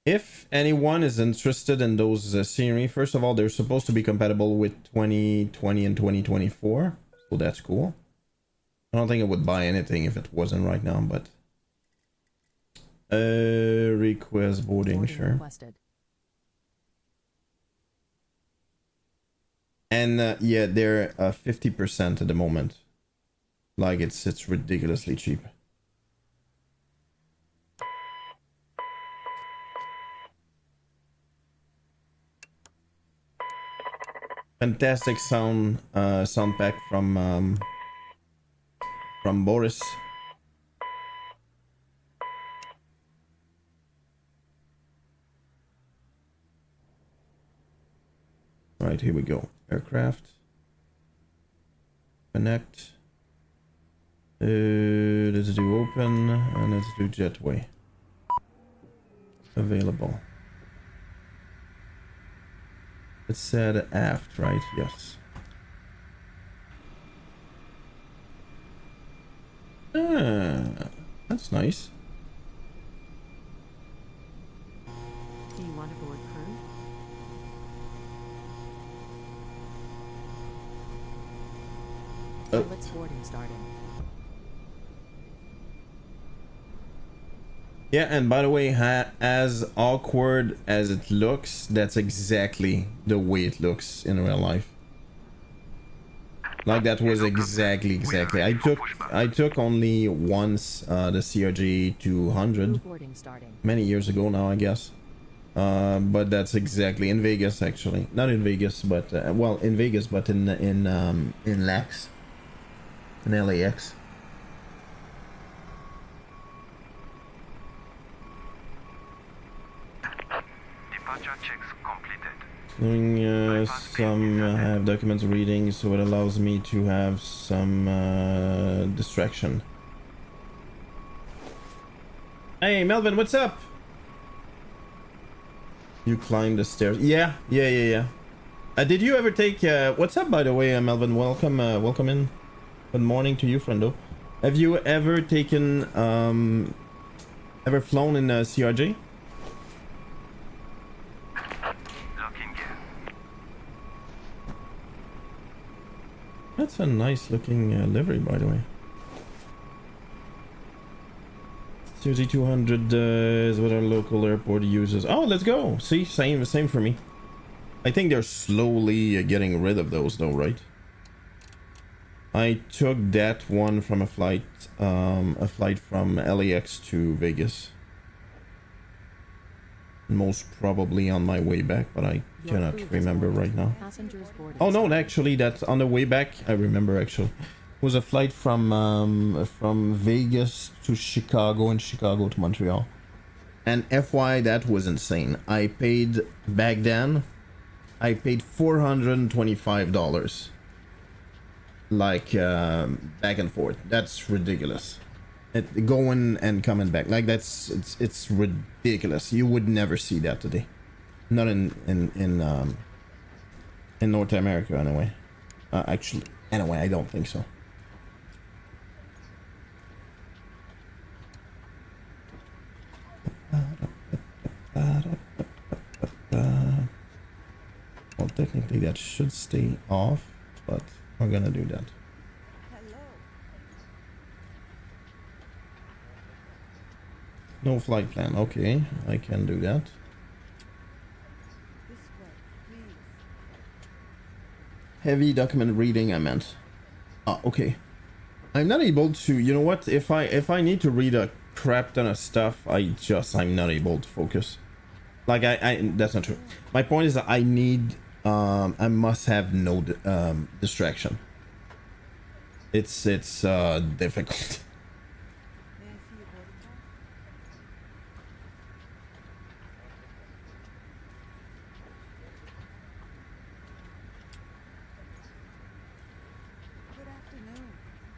If anyone is interested in those scenery, first of all, they're supposed to be compatible with 2020 and 2024, so that's cool. I don't think I would buy anything if it wasn't right now, but request boarding, sure. Requested. And yeah, they're 50% at the moment. Like it's ridiculously cheap. Fantastic sound pack from Boris. All right, here we go. Aircraft. Connect. Let's do open and let's do jetway. Available. It said aft, right? Yes. Ah, that's nice. Do you want to board crew? Oh. Pilot's boarding starting. Yeah, and by the way, as awkward as it looks, that's exactly the way it looks in real life. Like that was exactly. I took only once the CRJ 200 Boarding starting. many years ago now, I guess. But that's exactly in Vegas, actually. Not in Vegas, but well, in Vegas, but in LAX, in LAX. Checks completed. Doing some have documents reading, so it allows me to have some distraction. Hey Melvin, what's up? You climbed the stairs. Yeah. Did you ever take what's up, by the way, Melvin? Welcome in. Good morning to you, friendo. Have you ever taken ever flown in CRJ? That's a nice looking livery, by the way. CRJ 200 is what our local airport uses. Oh, let's go. See, same for me. I think they're slowly getting rid of those though, right? I took that one from a flight from LAX to Vegas. Most probably on my way back, but I cannot remember right now. Passengers boarding. Oh no, actually, that's on the way back. I remember actually. It was a flight from Vegas to Chicago and Chicago to Montreal. And FY, that was insane. I paid back then. I paid $425. Like back and forth. That's ridiculous. Going and coming back, like it's ridiculous. You would never see that today, not in North America anyway. Actually, anyway, I don't think so. technically that should stay off, but we're gonna do that. No flight plan. Okay, I can do that. Heavy document reading, I meant. Ah, okay. I'm not able to, you know what? If I need to read a crap ton of stuff, I'm not able to focus. Like that's not true. My point is that I need I must have no distraction. It's difficult.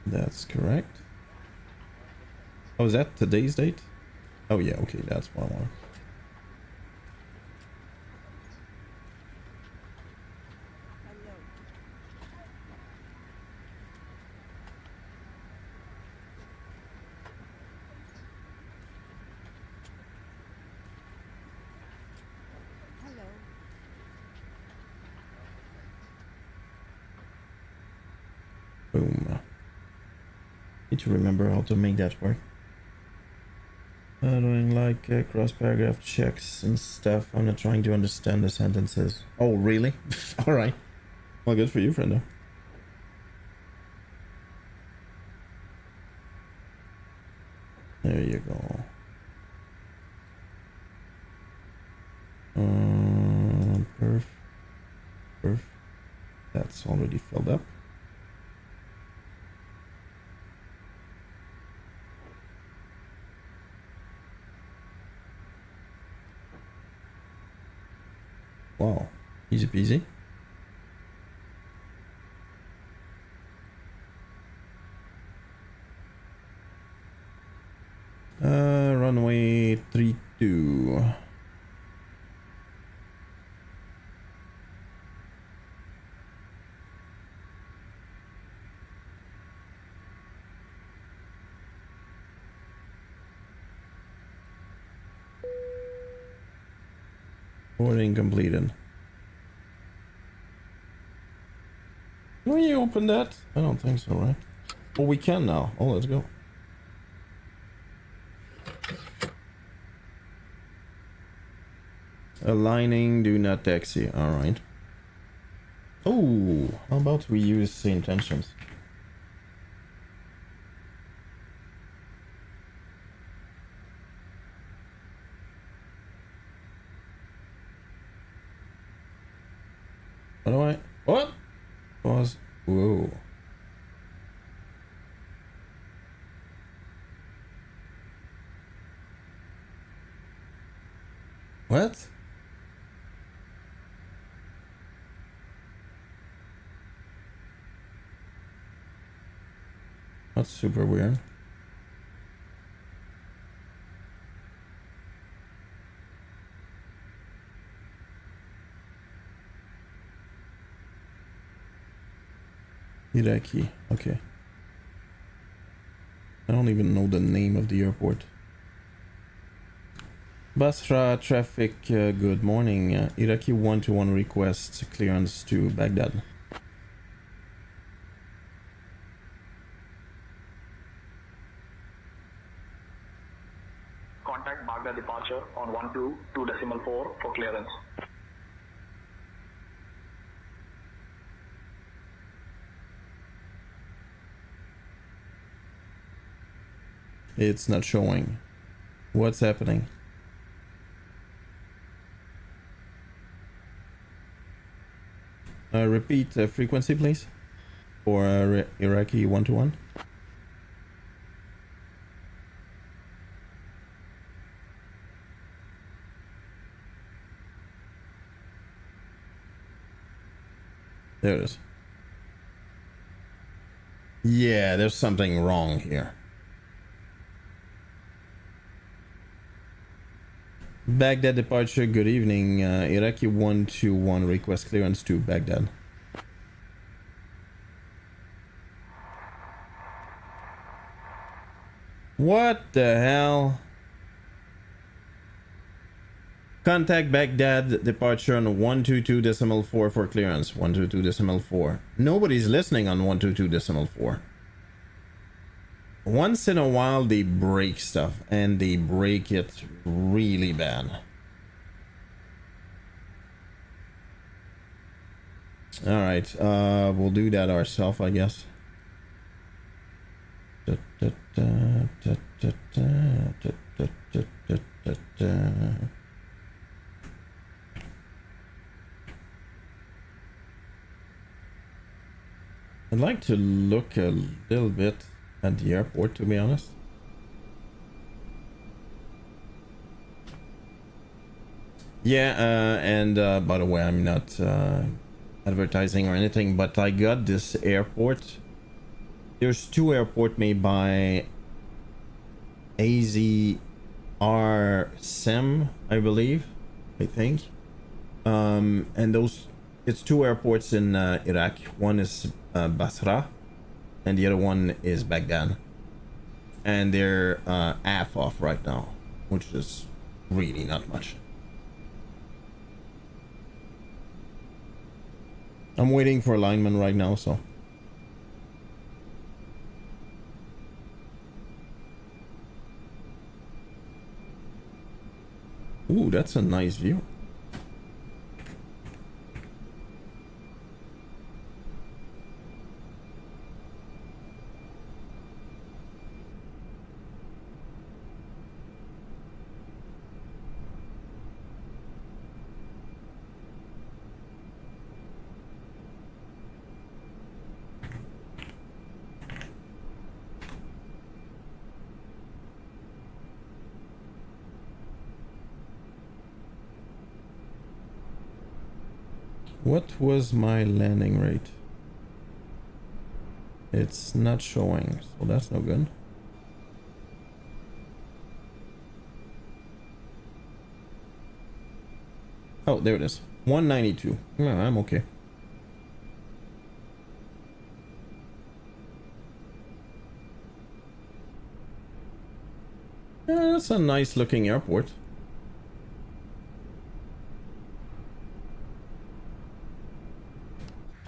That's correct. Oh, is that today's date? Oh yeah, okay, that's what I want. Boom. Need to remember how to make that work. Doing like cross paragraph checks and stuff. I'm not trying to understand the sentences. Oh, really? All right. Well, good for you, friendo. There you go. Perf. That's already filled up. Wow, easy peasy. Runway 32. Boarding completed. Can we open that? I don't think so, right? Oh, we can now. Oh, let's go. Aligning, do not taxi. All right. Oh, how about we use the intentions? What? Pause. Whoa. What? That's super weird. Iraqi. Okay. I don't even know the name of the airport. Basra traffic, good morning. Iraqi 121 requests clearance to Baghdad. Contact Baghdad departure on 122.4 for clearance. It's not showing. What's happening? Repeat frequency, please, for Iraqi 121. There it is. Yeah, there's something wrong here. Baghdad departure, good evening. Iraqi 121 request clearance to Baghdad. What the hell? Contact Baghdad departure on 122.4 for clearance. 122.4. Nobody's listening on 122.4. Once in a while they break stuff, and they break it really bad. Alright, we'll do that ourselves, I guess. I'd like to look a little bit at the airport, to be honest. Yeah, and by the way, I'm not advertising or anything, but I got this airport. There's two airports made by AZR Sim, I believe, I think. And those, it's two airports in Iraq. One is Basra, and the other one is Baghdad. And they're half off right now, which is really not much. I'm waiting for alignment right now, so. Ooh, that's a nice view. What was my landing rate? It's not showing, so that's no good. Oh, there it is. 192. No, I'm okay. Yeah, that's a nice looking airport.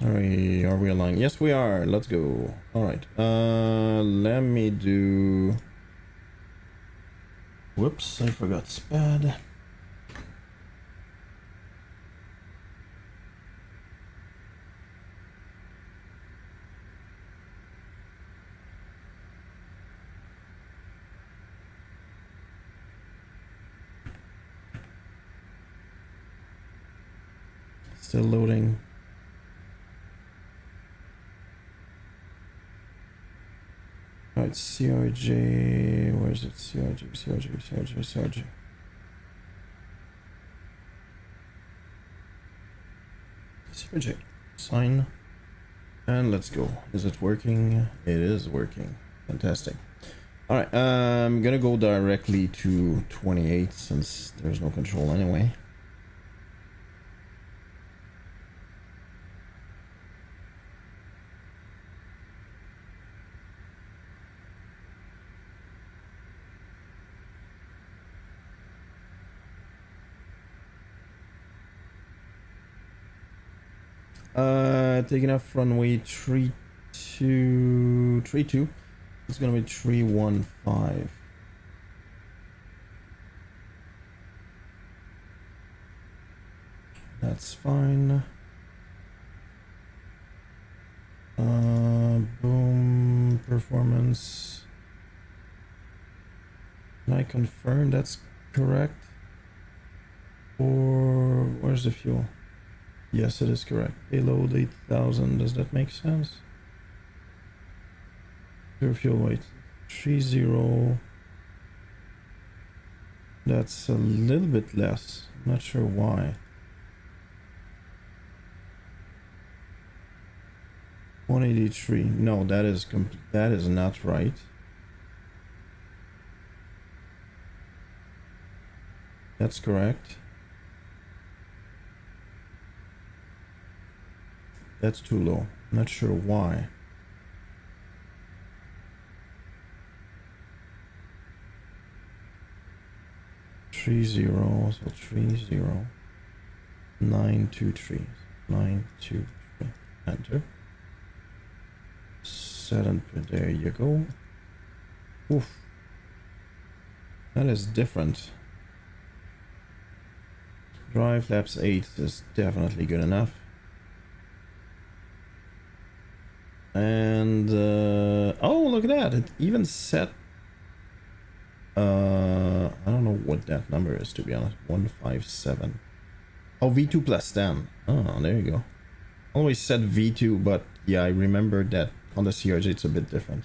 Are we aligned? Yes, we are. Let's go. All right. Let me do. Whoops! I forgot SPAD. Still loading. Alright, CRJ, where is it? CRJ. CRJ, sign, and let's go. Is it working? It is working. Fantastic. Alright, I'm gonna go directly to 28 since there's no control anyway. Taking off runway 32. It's gonna be 315. That's fine. Boom, performance. Can I confirm that's correct? Or where's the fuel? Yes, it is correct. Payload 8,000. Does that make sense? Pure fuel weight 30. That's a little bit less. I'm not sure why. 183. No, that is not right. That's correct. That's too low. Not sure why. 30, so 30923. 923. Enter. Set and put. There you go. Oof. That is different. Drive flaps 8 is definitely good enough. And oh, look at that! It even set. I don't know what that number is, to be honest. 157. Oh, V2 plus 10. Oh, there you go. Always said V2, but yeah, I remember that on the CRJ it's a bit different.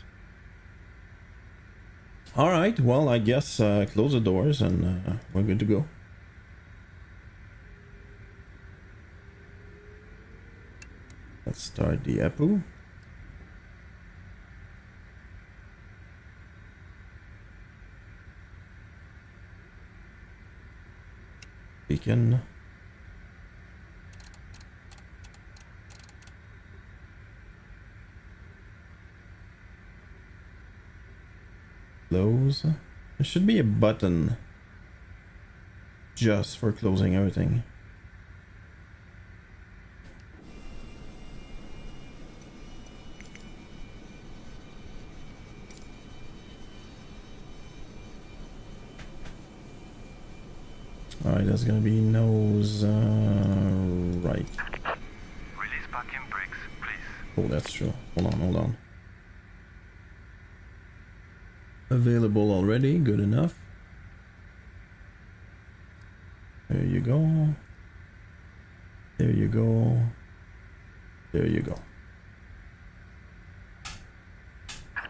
All right, well, I guess close the doors and we're good to go. Let's start the Apu. Beacon. Close. There should be a button just for closing everything. Alright, that's gonna be nose right. Release parking brakes, please. Oh, that's true. Hold on. Available already, good enough. There you go. There you go. There you go.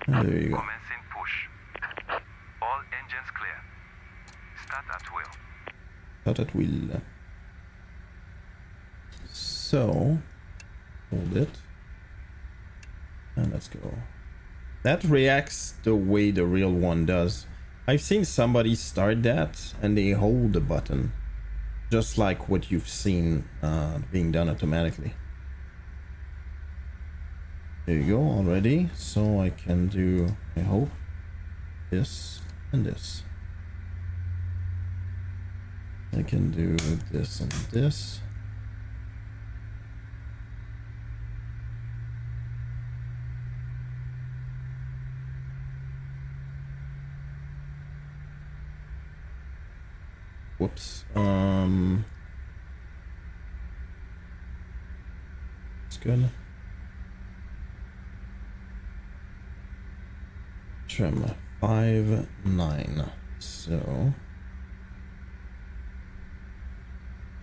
And there you go. Commencing push. All engines clear. Start at wheel. Start at wheel. So, hold it. And let's go. That reacts the way the real one does. I've seen somebody start that and they hold the button. Just like what you've seen being done automatically. There you go already. So I can do, I hope, this and this. I can do this and this. Whoops. It's good. Trim 5.9. So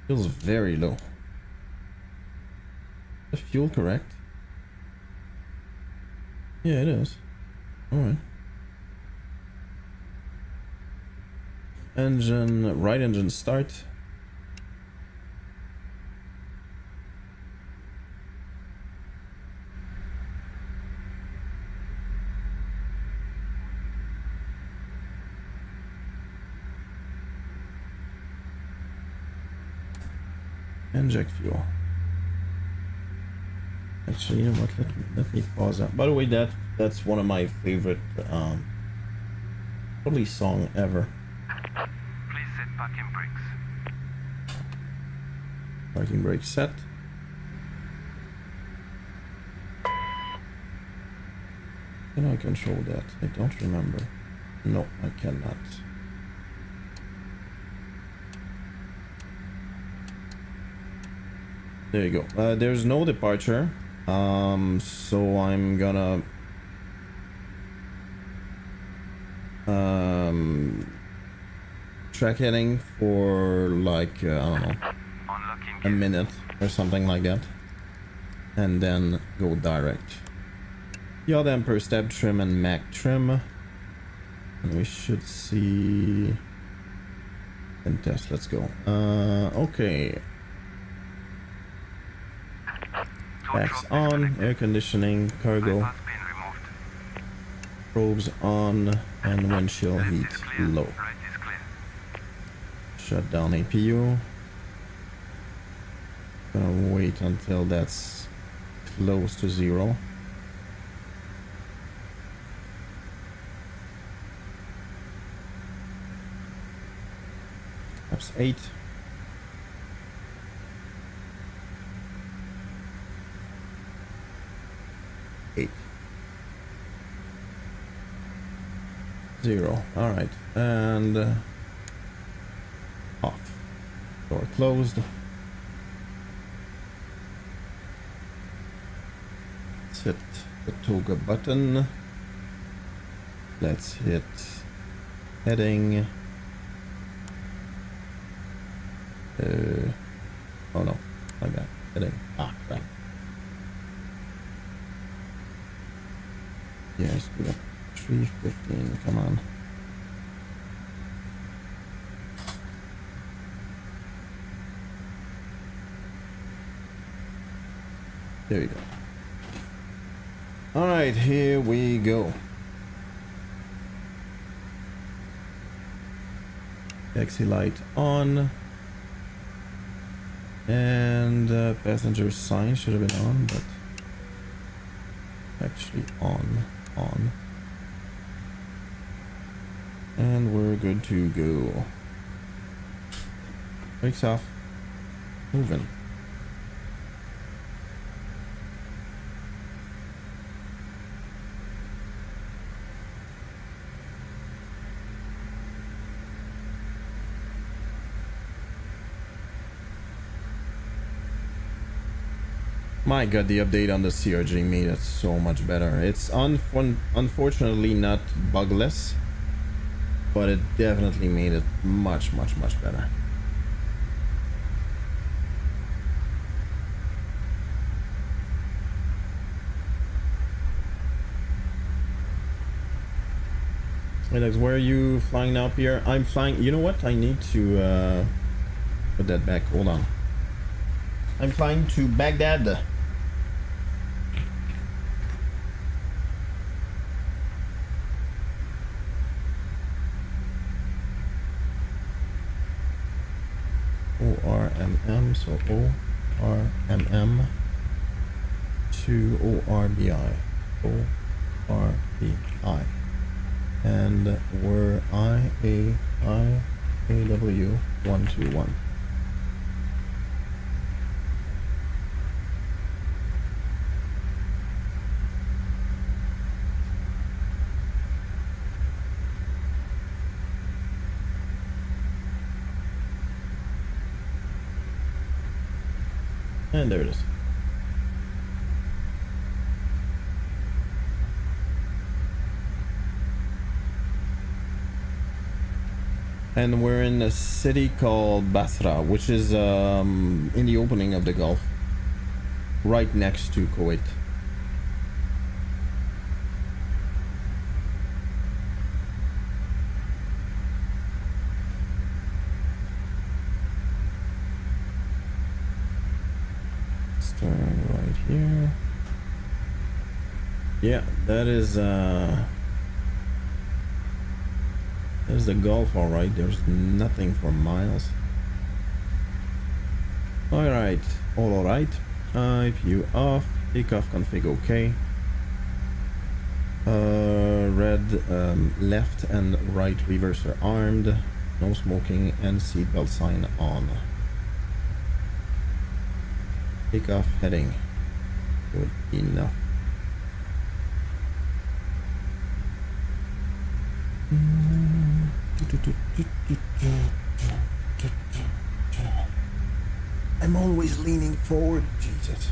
feels very low. The fuel correct? Yeah, it is. All right. Engine, right engine start. Inject fuel. Actually, you know what? Let me pause that. By the way, that's one of my favorite probably song ever. Please set parking brakes. Parking brake set. Can I control that? I don't remember. No, I cannot. There you go. There's no departure. So I'm gonna track heading for like I don't know, Unlocking a minute or something like that, and then go direct. Yaw damper, step trim, and Mac trim, and we should see. And test. Let's go. Okay. Packs on, air conditioning, cargo, bypass pin removed. probes on, and windshield Left heat is clear. low. Right is clear. Shut down APU. Gonna wait until that's close to 0. flaps 8. Eight. 0. All right, and off. Door closed. Let's hit the toga button. Let's hit heading. Oh no, my bad. Heading. Ah, crap. Yeah, let's do that. 315, come on. There you go. All right, here we go. Taxi light on. And passenger sign should have been on, but actually on. And we're good to go. Brakes off. Moving. My god, the update on the CRG made it so much better. It's unfortunately not bugless, but it definitely made it much better. Alex, where are you flying now, Pierre? I'm flying. You know what? I need to put that back. Hold on. I'm flying to Baghdad. ORMM, so ORMM to ORBI. ORBI. And we're IAW 121. And there it is. And we're in a city called Basra, which is in the opening of the Gulf, right next to Kuwait. Turn right here. Yeah, that is there's the Gulf, all right. There's nothing for miles. All right, all right. IPU off. Takeoff config okay. Red left and right reverser armed. No smoking and seatbelt sign on. Takeoff heading. Good enough. I'm always leaning forward. Jesus.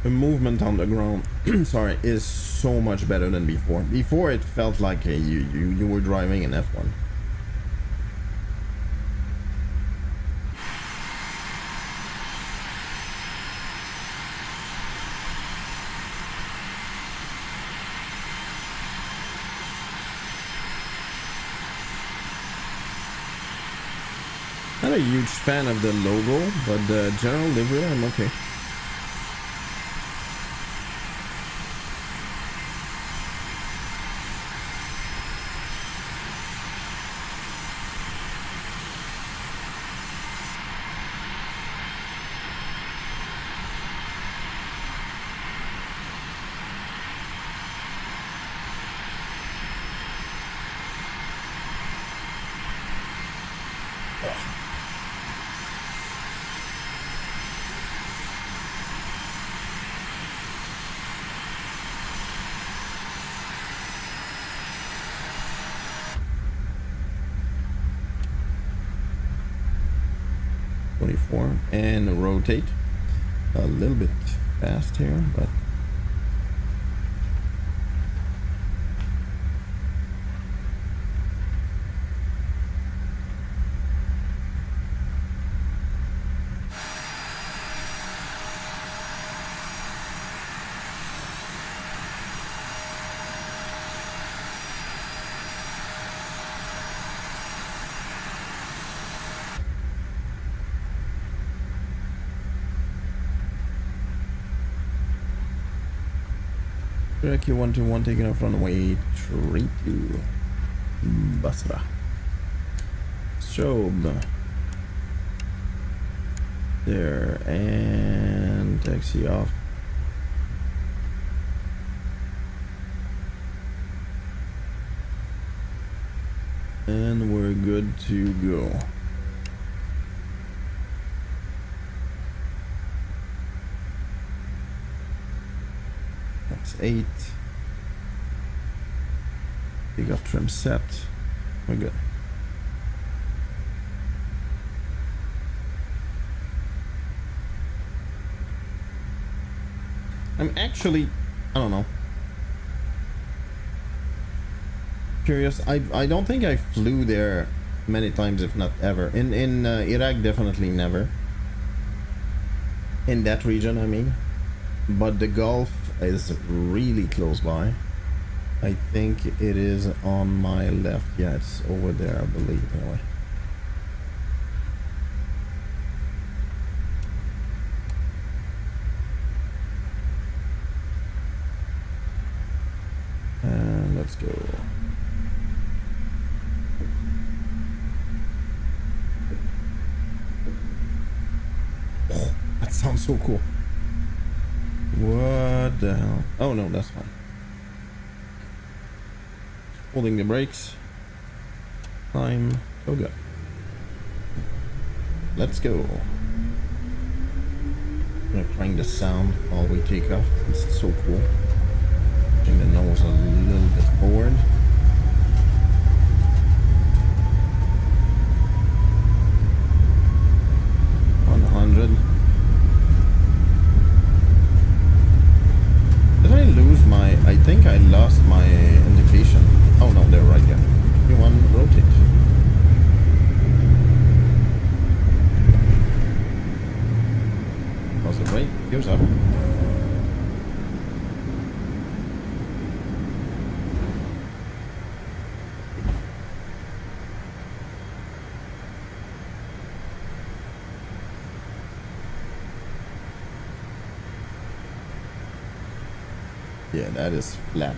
The movement on the ground, sorry, is so much better than before. Before it felt like you were driving an F1. Not a huge fan of the logo, but the general livery, I'm okay. 24, and rotate a little bit fast here, but Q 121 taking off runway 32 Basra. Shob there and taxi off. And we're good to go. That's 8. Big off trim set. We're good. I'm actually, I don't know, curious. I don't think I flew there many times, if not ever. In Iraq, definitely never. In that region, I mean. But the Gulf is really close by. I think it is on my left. Yeah, it's over there, I believe. Anyway. And let's go. Oh, that sounds so cool. What the hell? Oh no, that's fine. Holding the brakes. Climb. Oh good. Let's go. I'm gonna crank the sound while we take off. This is so cool. Bring the nose a little bit forward. I think I lost my indication. Oh no, they're right there. You want to rotate. Was it right? Here's up. Yeah, that is flat.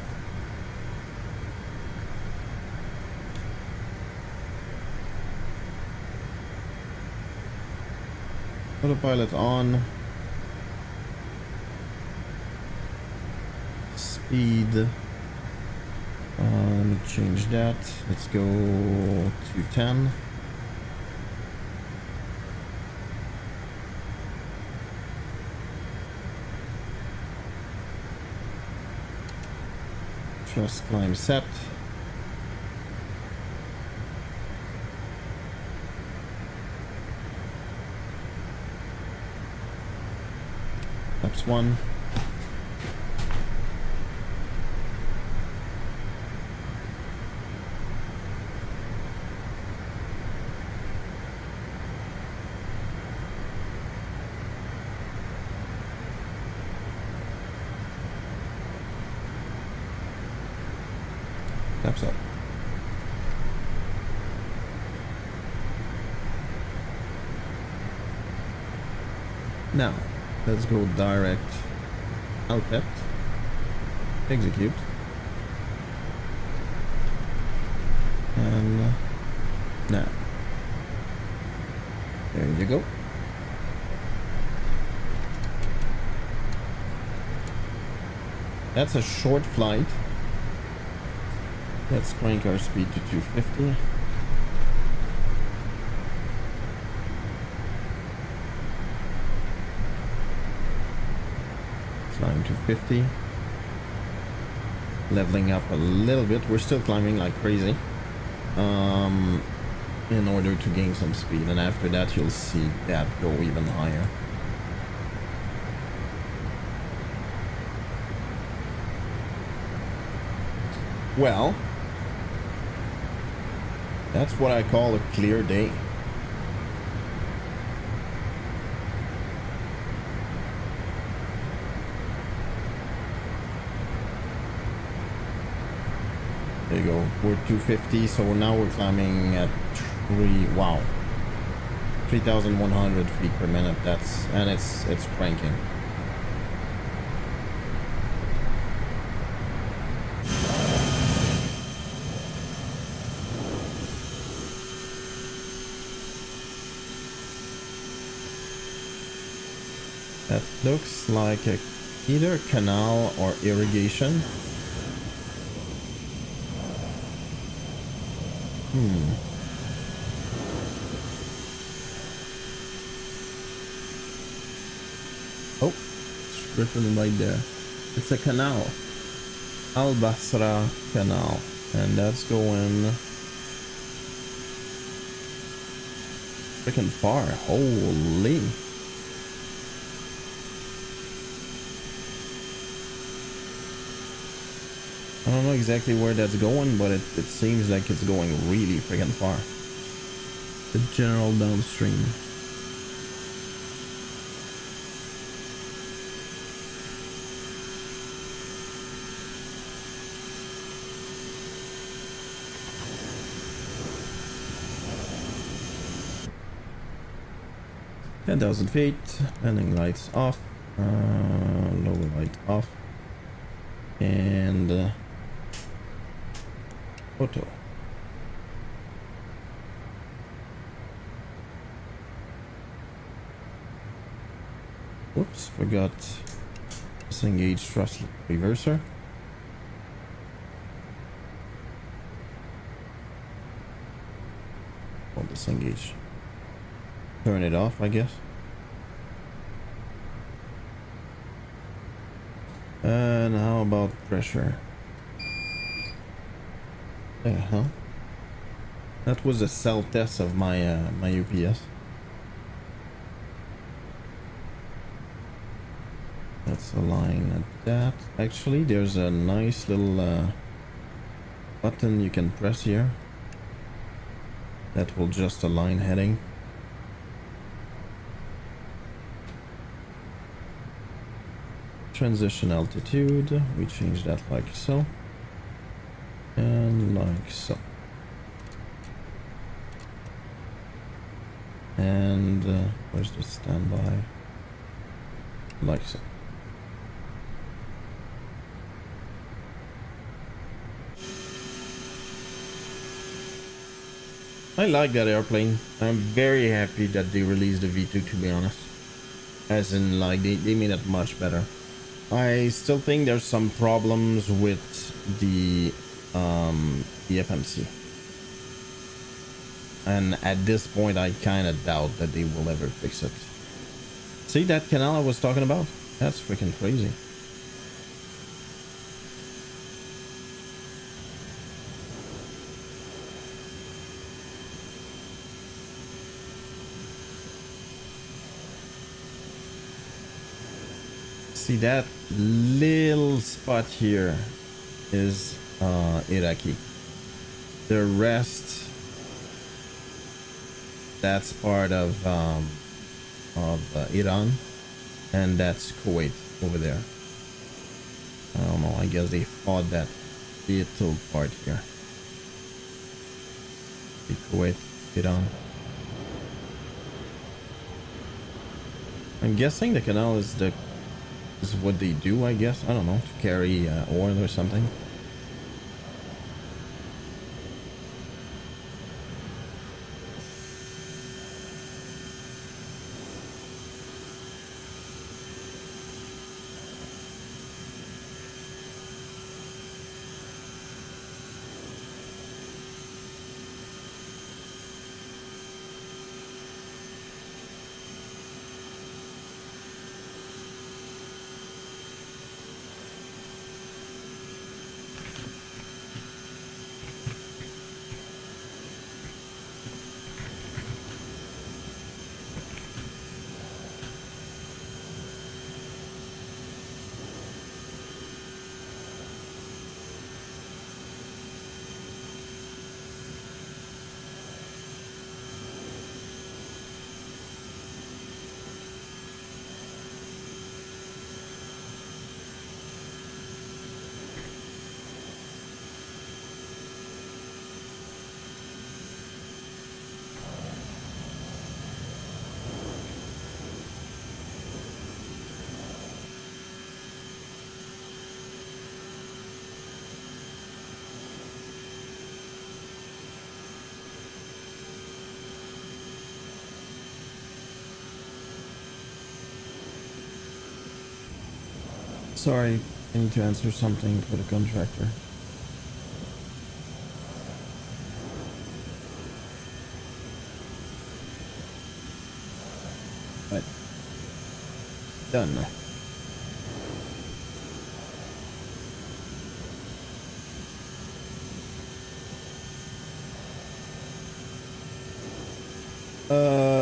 Autopilot on. Speed. Let me change that. Let's go to 10. Just climb set. That's 1. Taps up. Now, let's go direct outlet. Execute. And now. There you go. That's a short flight. Let's crank our speed to 250. Climb to 50. Leveling up a little bit. We're still climbing like crazy. in order to gain some speed, and after that you'll see that go even higher. Well, that's what I call a clear day. There you go. We're 250, so now we're climbing at 3,100 feet per minute. That's, and it's cranking. That looks like either a canal or irrigation. Oh, it's written right there. It's a canal. Al Basra Canal. And that's going freaking far. Holy. I don't know exactly where that's going, but it seems like it's going really freaking far. The general downstream. Ten 10,000 feet. Landing lights off. Lower light off. And auto. Whoops, forgot disengage thrust reverser. Or disengage. Turn it off, I guess. And how about pressure? The hell? That was a cell test of my my UPS. Let's align that. Actually, there's a nice little button you can press here that will just align heading. Transition altitude, we change that like so, and like so, and where's the standby? Like so. I like that airplane. I'm very happy that they released the V2, to be honest. As in, like, they made it much better. I still think there's some problems with the FMC. And at this point, I kind of doubt that they will ever fix it. See that canal I was talking about? That's freaking crazy. See that little spot here is Iraqi. The rest, that's part of Iran, and that's Kuwait over there. I don't know, I guess they fought that little part here. The Kuwait, Iran. I'm guessing the canal is what they do, I guess. I don't know, to carry oil or something. sorry. I need to answer something for the contractor. But done.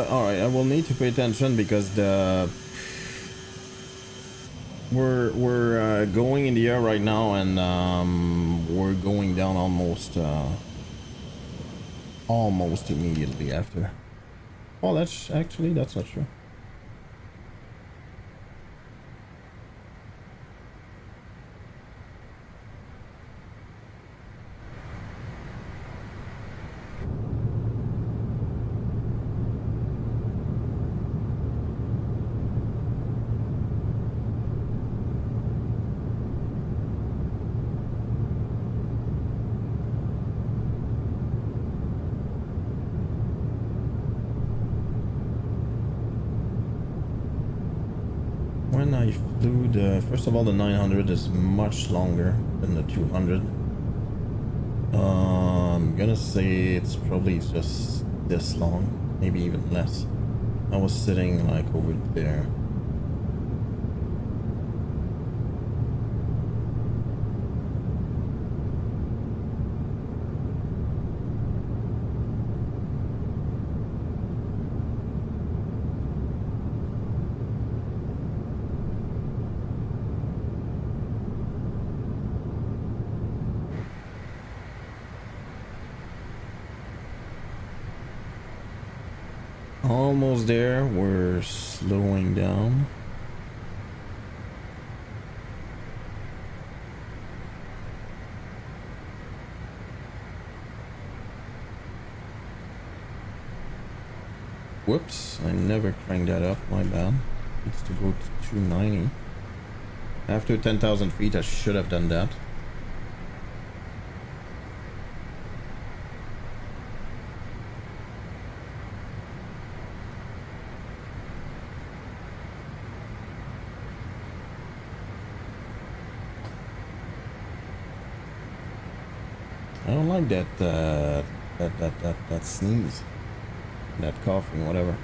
All right. I will need to pay attention because we're going in the air right now, and we're going down almost immediately after. Oh, that's not true. When I flew first of all, the 900 is much longer than the 200. I'm gonna say it's probably just this long, maybe even less. I was sitting like over there. Almost there. We're slowing down. Whoops, I never cranked that up, my bad. Needs to go to 290. After 10,000 feet, I should have done that. I don't like that sneeze, that coughing, whatever.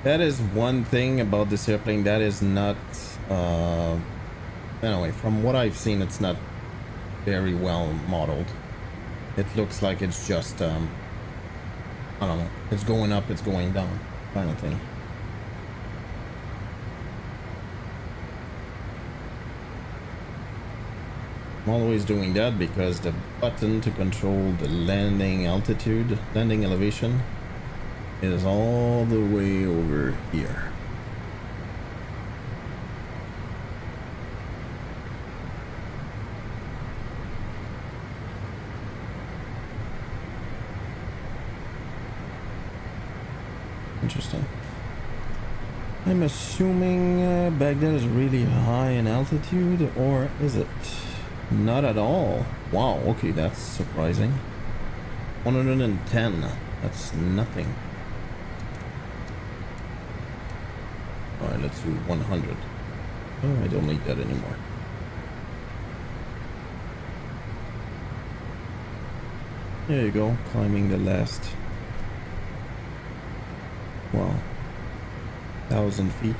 That is one thing about this airplane that is not, anyway, from what I've seen, it's not very well modeled. It looks like it's just, I don't know, it's going up, it's going down, kind of thing. I'm always doing that because the button to control the landing altitude, landing elevation, is all the way over here. Interesting. I'm assuming Baghdad is really high in altitude, or is it? Not at all. Wow, okay, that's surprising. 110, that's nothing. Alright, let's do 100. Oh, I don't need that anymore. There you go, climbing the last, well, 1,000 feet.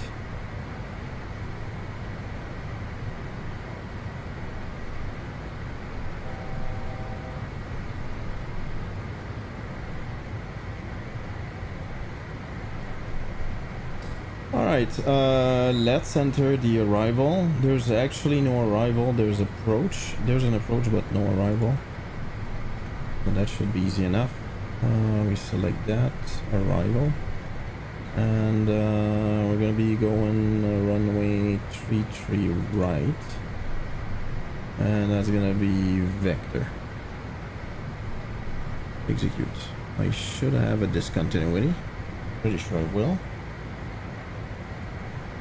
Alright, let's enter the arrival. There's actually no arrival, there's approach. There's an approach but no arrival. So that should be easy enough. We select that, arrival. And we're gonna be going runway 33 right. And that's gonna be vector. Execute. I should have a discontinuity. Pretty sure I will.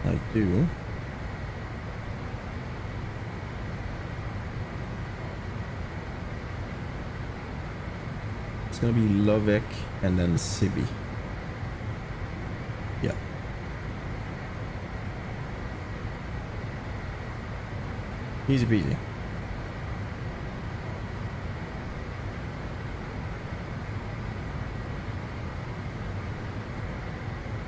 I do. It's gonna be Lovek and then Sibi. Yeah. Easy peasy.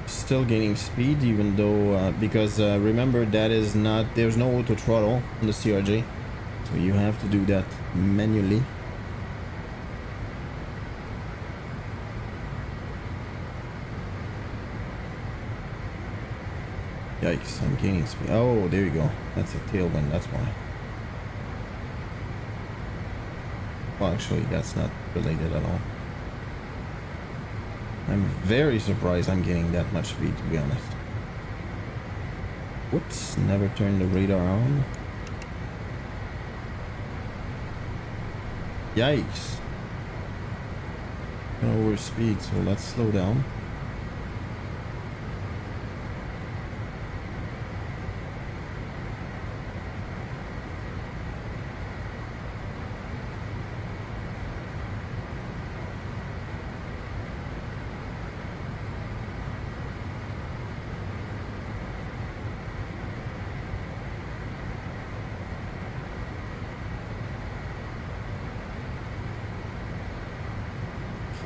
Still gaining speed, even though because remember that is not, there's no auto throttle on the CRJ, so you have to do that manually. Yikes, I'm gaining speed. Oh, there you go. That's a tailwind, that's why. Well, actually, that's not related at all. I'm very surprised I'm gaining that much speed, to be honest. Whoops, never turned the radar on. Yikes. Over speed, so let's slow down.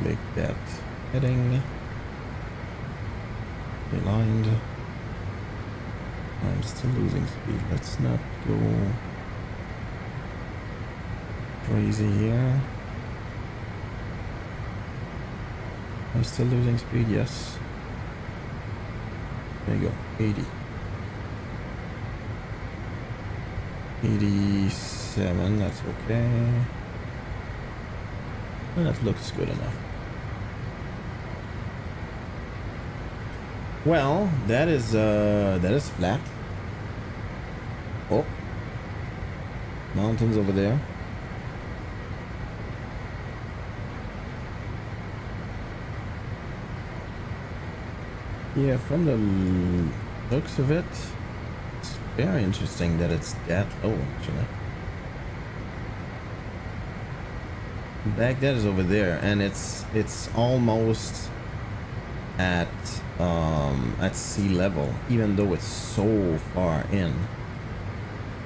Click that heading. Aligned. I'm still losing speed. Let's not go crazy here. I'm still losing speed, yes. There you go, 80. 87, that's okay. That looks good enough. Well, that is flat. Oh, mountains over there. Yeah, from the looks of it, it's very interesting that it's that low, actually. Baghdad is over there, and it's almost at sea level, even though it's so far in.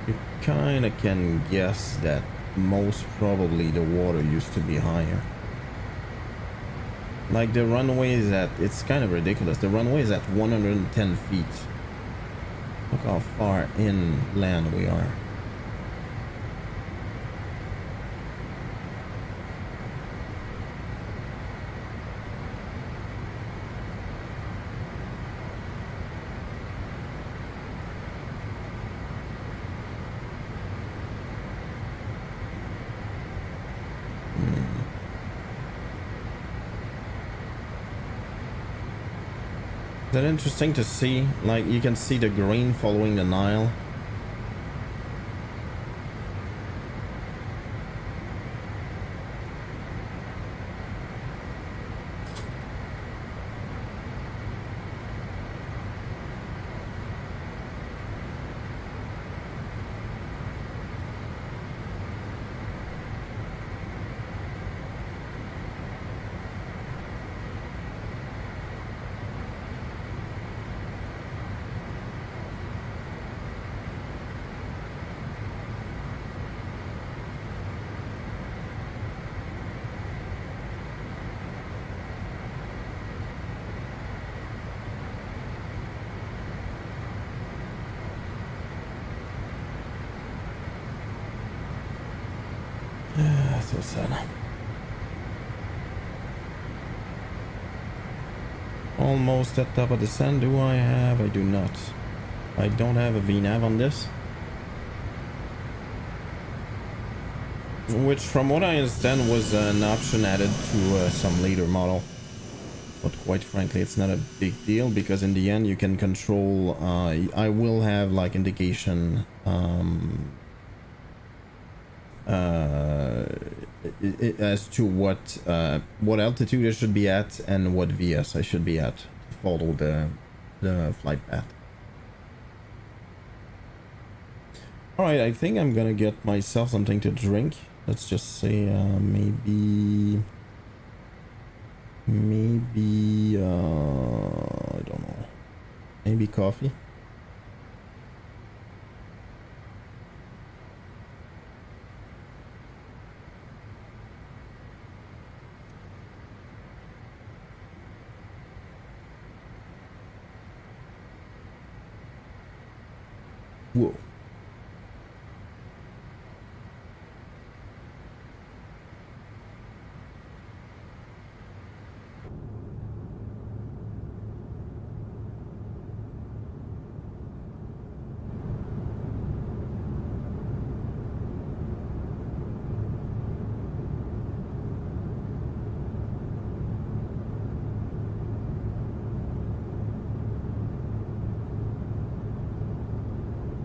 You kind of can guess that most probably the water used to be higher. Like the runway is at, it's kind of ridiculous. The runway is at 110 feet. Look how far inland we are. Is that interesting to see? Like, you can see the green following the Nile. So sad. Almost at top of the sun. Do I have? I do not. I don't have a VNAV on this. Which, from what I understand, was an option added to some later model. But quite frankly, it's not a big deal, because in the end you can control, I will have like indication as to what altitude I should be at and what VS I should be at to follow the flight path. Alright, I think I'm gonna get myself something to drink. Let's just say maybe Maybe I don't know. Maybe coffee. Whoa.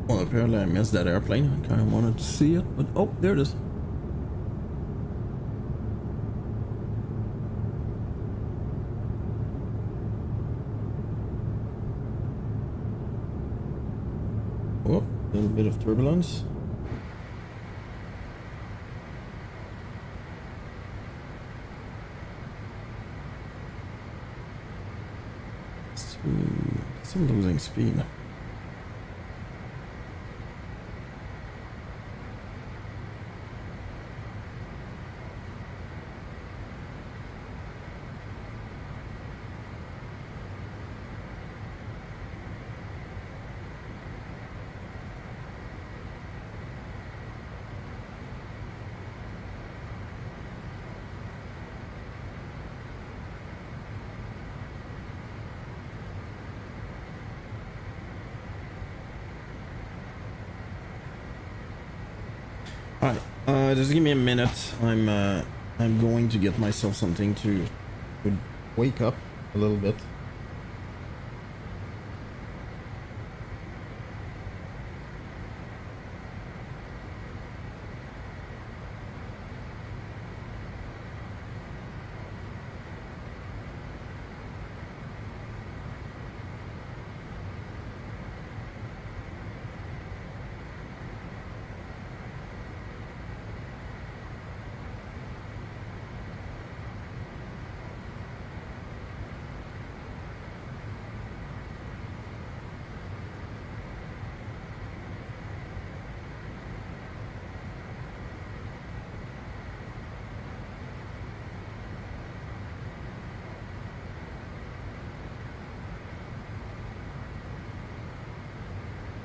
Well, apparently I missed that airplane. I kind of wanted to see it, but oh, there it is. Oh, a little bit of turbulence. Still losing speed. Alright, just give me a minute. I'm going to get myself something to wake up a little bit.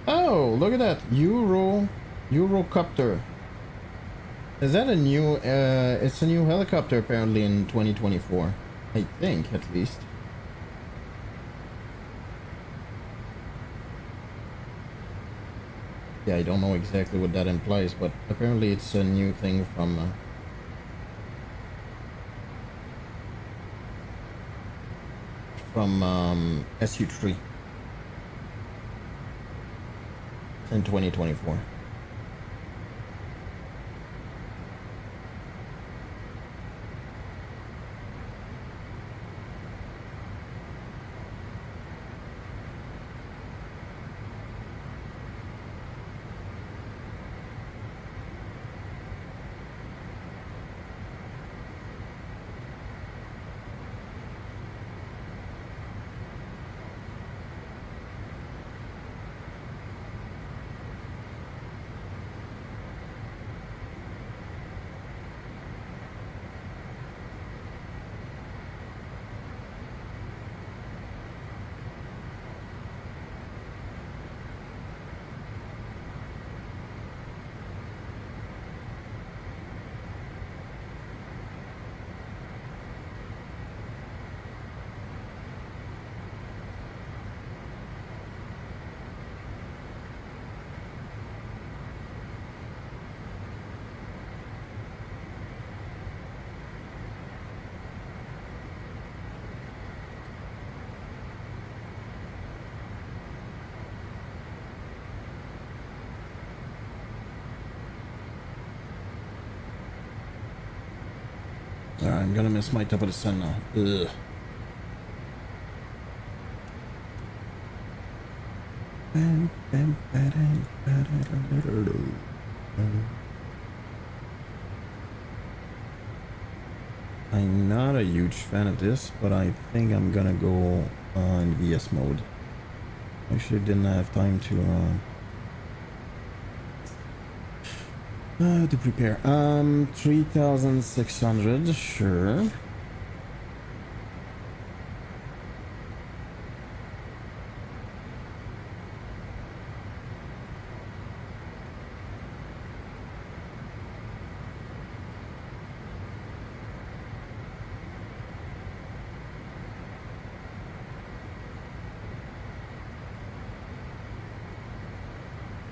Oh, look at that. Eurocopter. Is that a new, it's a new helicopter apparently in 2024. I think, at least. Yeah, I don't know exactly what that implies, but apparently it's a new thing from SU3 in 2024. Alright, I'm gonna miss my top of the sun now. Ugh. I'm not a huge fan of this, but I think I'm gonna go in VS mode. Actually didn't have time to prepare. 3,600, sure.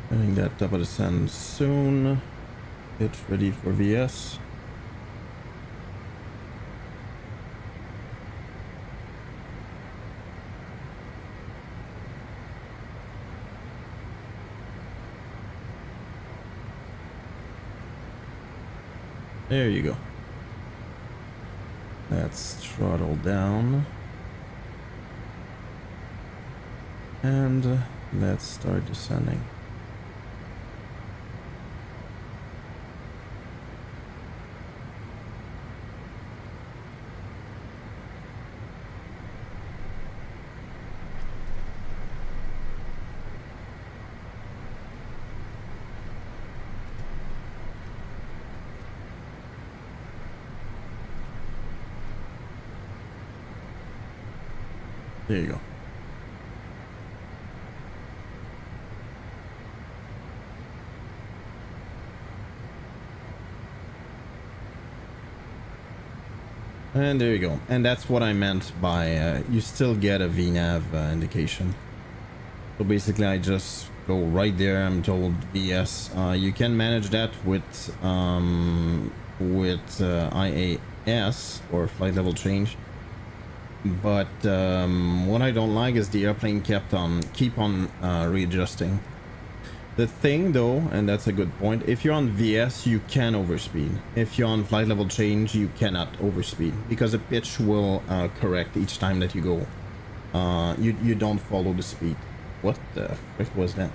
Getting that double descent soon. Get ready for VS. There you go. Let's throttle down. And let's start descending. There you go. And there you go. And that's what I meant by you still get a VNAV indication. So basically I just go right there. I'm told VS. You can manage that with IAS or flight level change. But what I don't like is the airplane keep on readjusting. The thing though, and that's a good point, if you're on VS you can overspeed. If you're on flight level change you cannot overspeed because the pitch will correct each time that you go. You don't follow the speed. What the frick was that?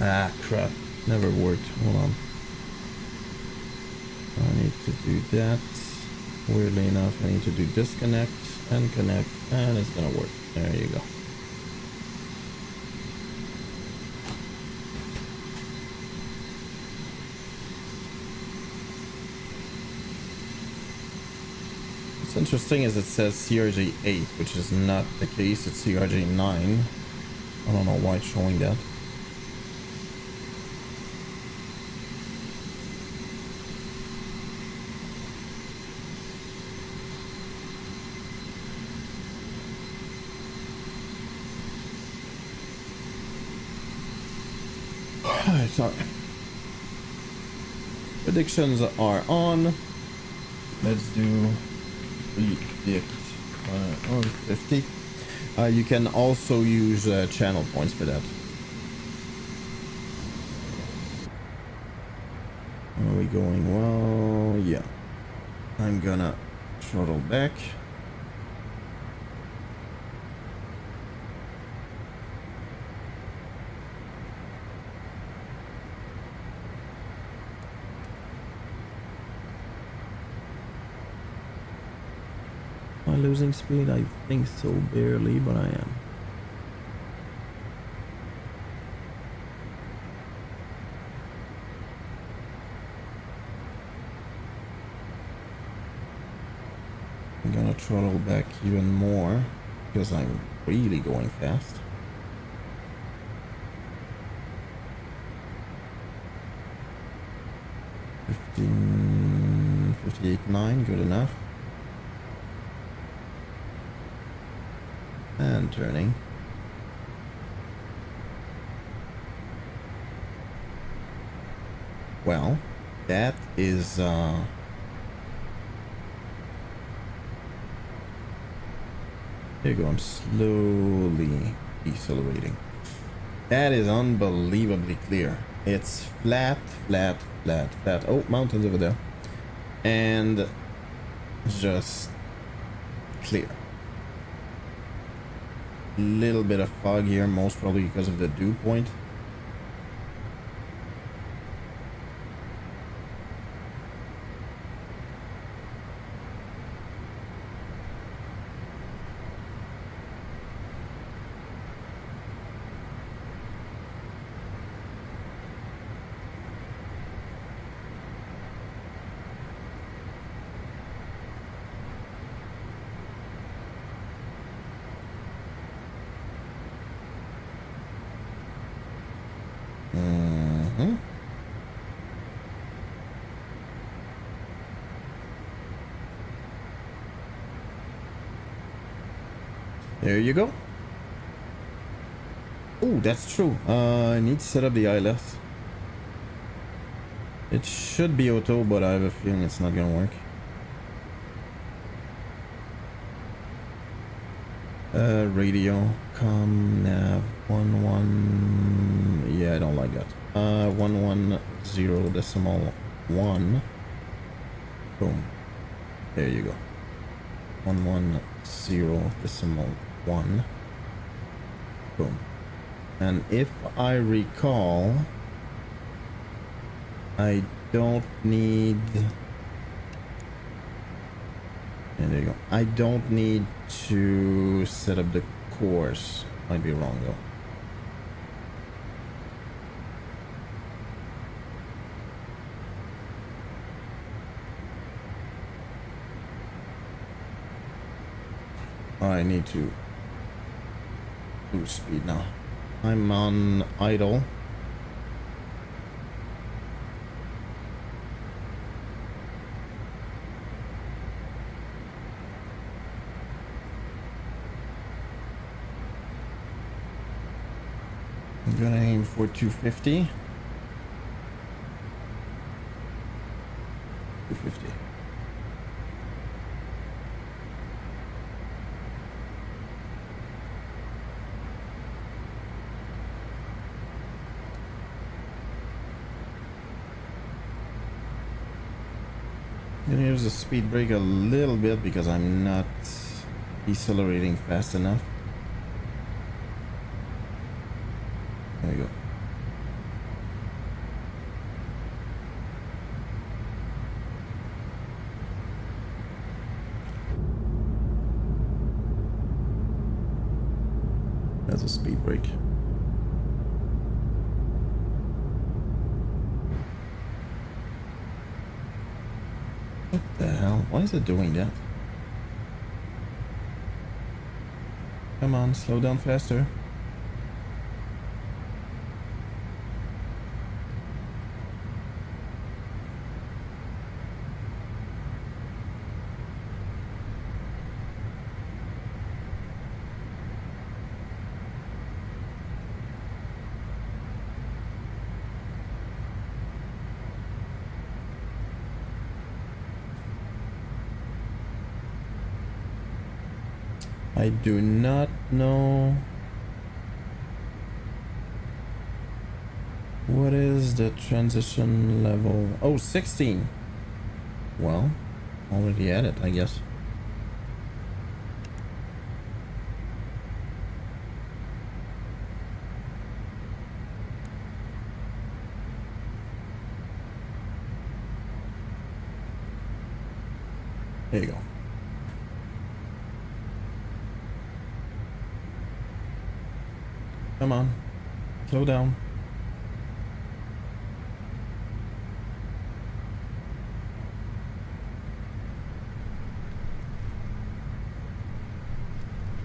Ah, crap. Never worked. Hold on. I need to do that. Weirdly enough, I need to do disconnect and connect, and it's gonna work. There you go. What's interesting is it says CRJ 8, which is not the case. It's CRJ 9. I don't know why it's showing that. Sorry. Predictions are on. Let's do predict on 50. You can also use channel points for that. Are we going well? Yeah. I'm gonna throttle back. Am I losing speed? I think so, barely, but I am. I'm gonna throttle back even more because I'm really going fast. 58.9, good enough. And turning. Well, That is there you go, I'm slowly decelerating. That is unbelievably clear. It's flat, flat, flat, flat. Oh, mountains over there. And just clear. Little bit of fog here, most probably because of the dew point. There you go. Oh, that's true. I need to set up the ILS. It should be auto, but I have a feeling it's not gonna work. Radio, com, nav, 11. Yeah, I don't like that. 110.1. Boom. There you go. 110.1. Boom. And if I recall, I don't need... And there you go. I don't need to set up the course. Might be wrong though. I need to lose speed now. I'm on idle. I'm gonna aim for 250. 250. I'm gonna use the speed brake a little bit because I'm not decelerating fast enough. There you go. That's a speed brake. What the hell? Why is it doing that? Come on, slow down faster. I do not know what is the transition level. Oh, 16. Well, already at it, I guess. There you go. Come on, slow down.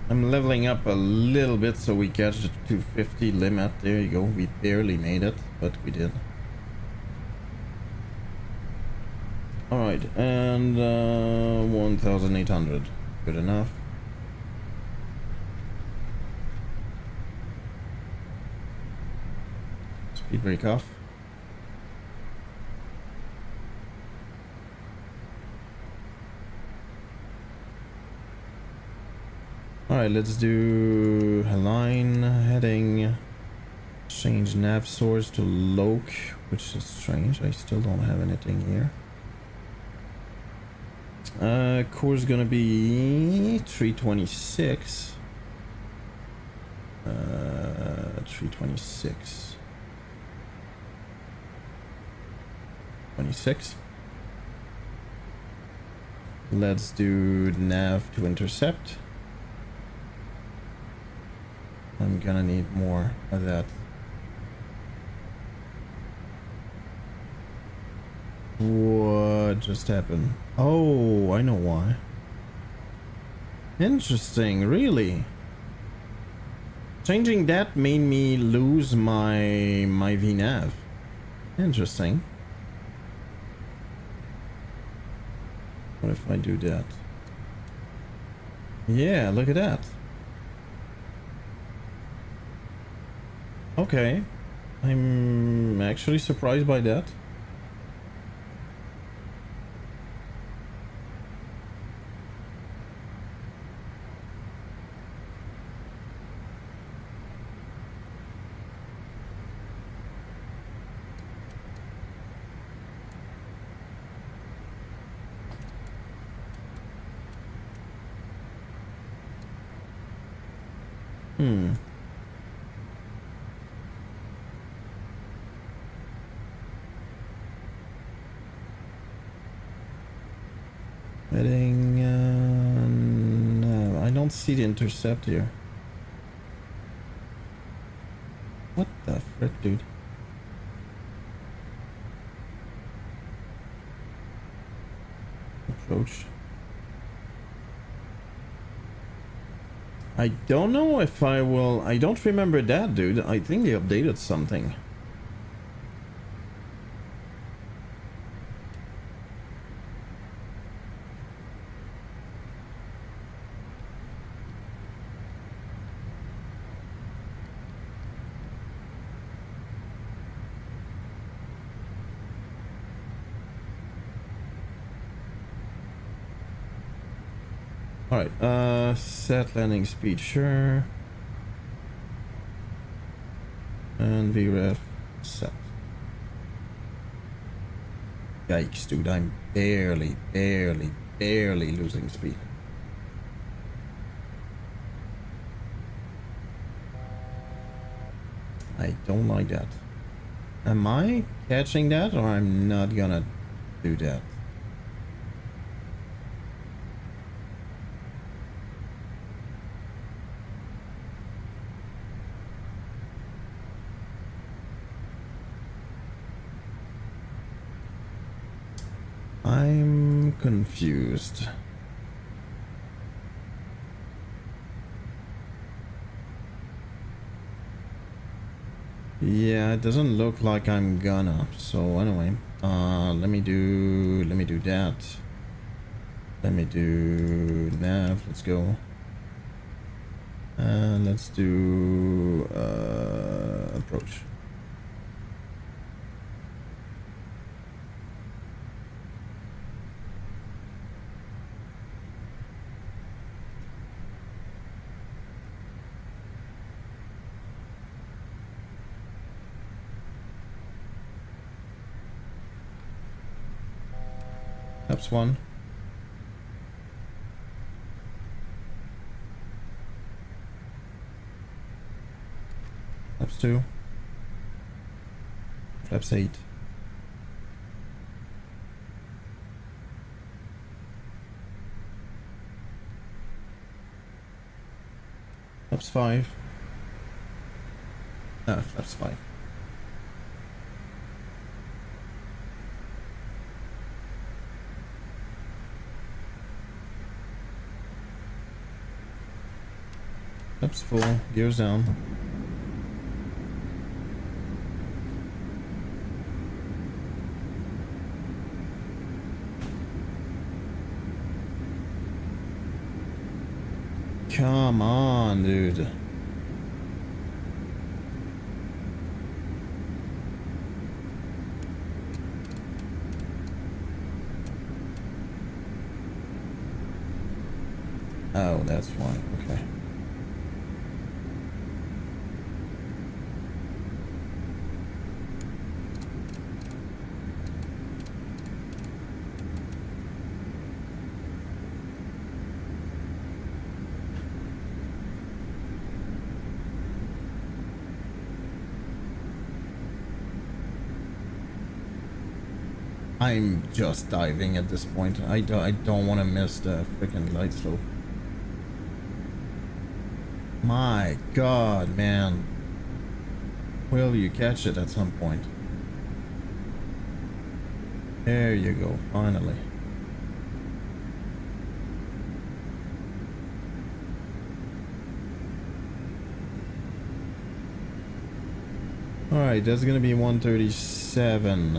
I'm leveling up a little bit so we catch the 250 limit. There you go. We barely made it, but we did. Alright, and 1,800. Good enough. Speed brake off. All right, let's do line heading. Change nav source to loc, which is strange. I still don't have anything here. Core's gonna be 326. 326. 26. Let's do nav to intercept. I'm gonna need more of that. What just happened? Oh, I know why. Interesting, really. Changing that made me lose my VNav. Interesting. What if I do that? Yeah, look at that. Okay. I'm actually surprised by that. Heading, no, I don't see the intercept here. What the frick, dude? Approach. I don't know if I will. I don't remember that, dude. I think they updated something. Alright, set landing speed, sure. And VREF set. Yikes, dude, I'm barely losing speed. I don't like that. Am I catching that, or I'm not gonna do that? I'm confused. Yeah, it doesn't look like I'm gonna. So anyway, let me do that. Let me do nav. Let's go. And let's do approach. Flaps 1. Flaps 2. Flaps 8. Flaps 5. Flaps 5. Flaps full, gears down. Come on, dude. Oh, that's why. Okay. I'm just diving at this point. I don't want to miss the freaking glide slope. My god, man. Will you catch it at some point? There you go, finally. Alright, that's gonna be 137.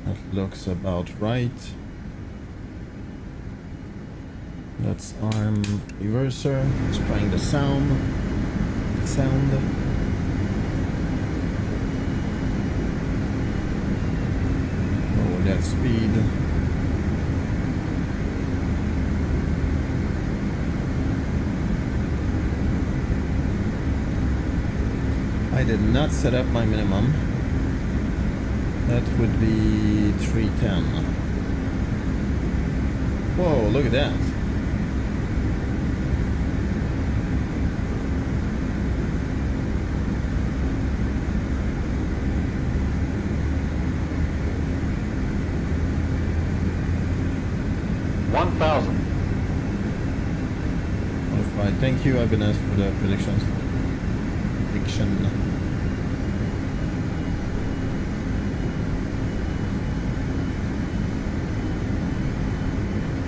That looks about right. Let's arm reverser. Let's trying the sound. Oh, that speed. I did not set up my minimum. That would be 310. Whoa, look at that. Alright, thank you, Ibanez, for the predictions.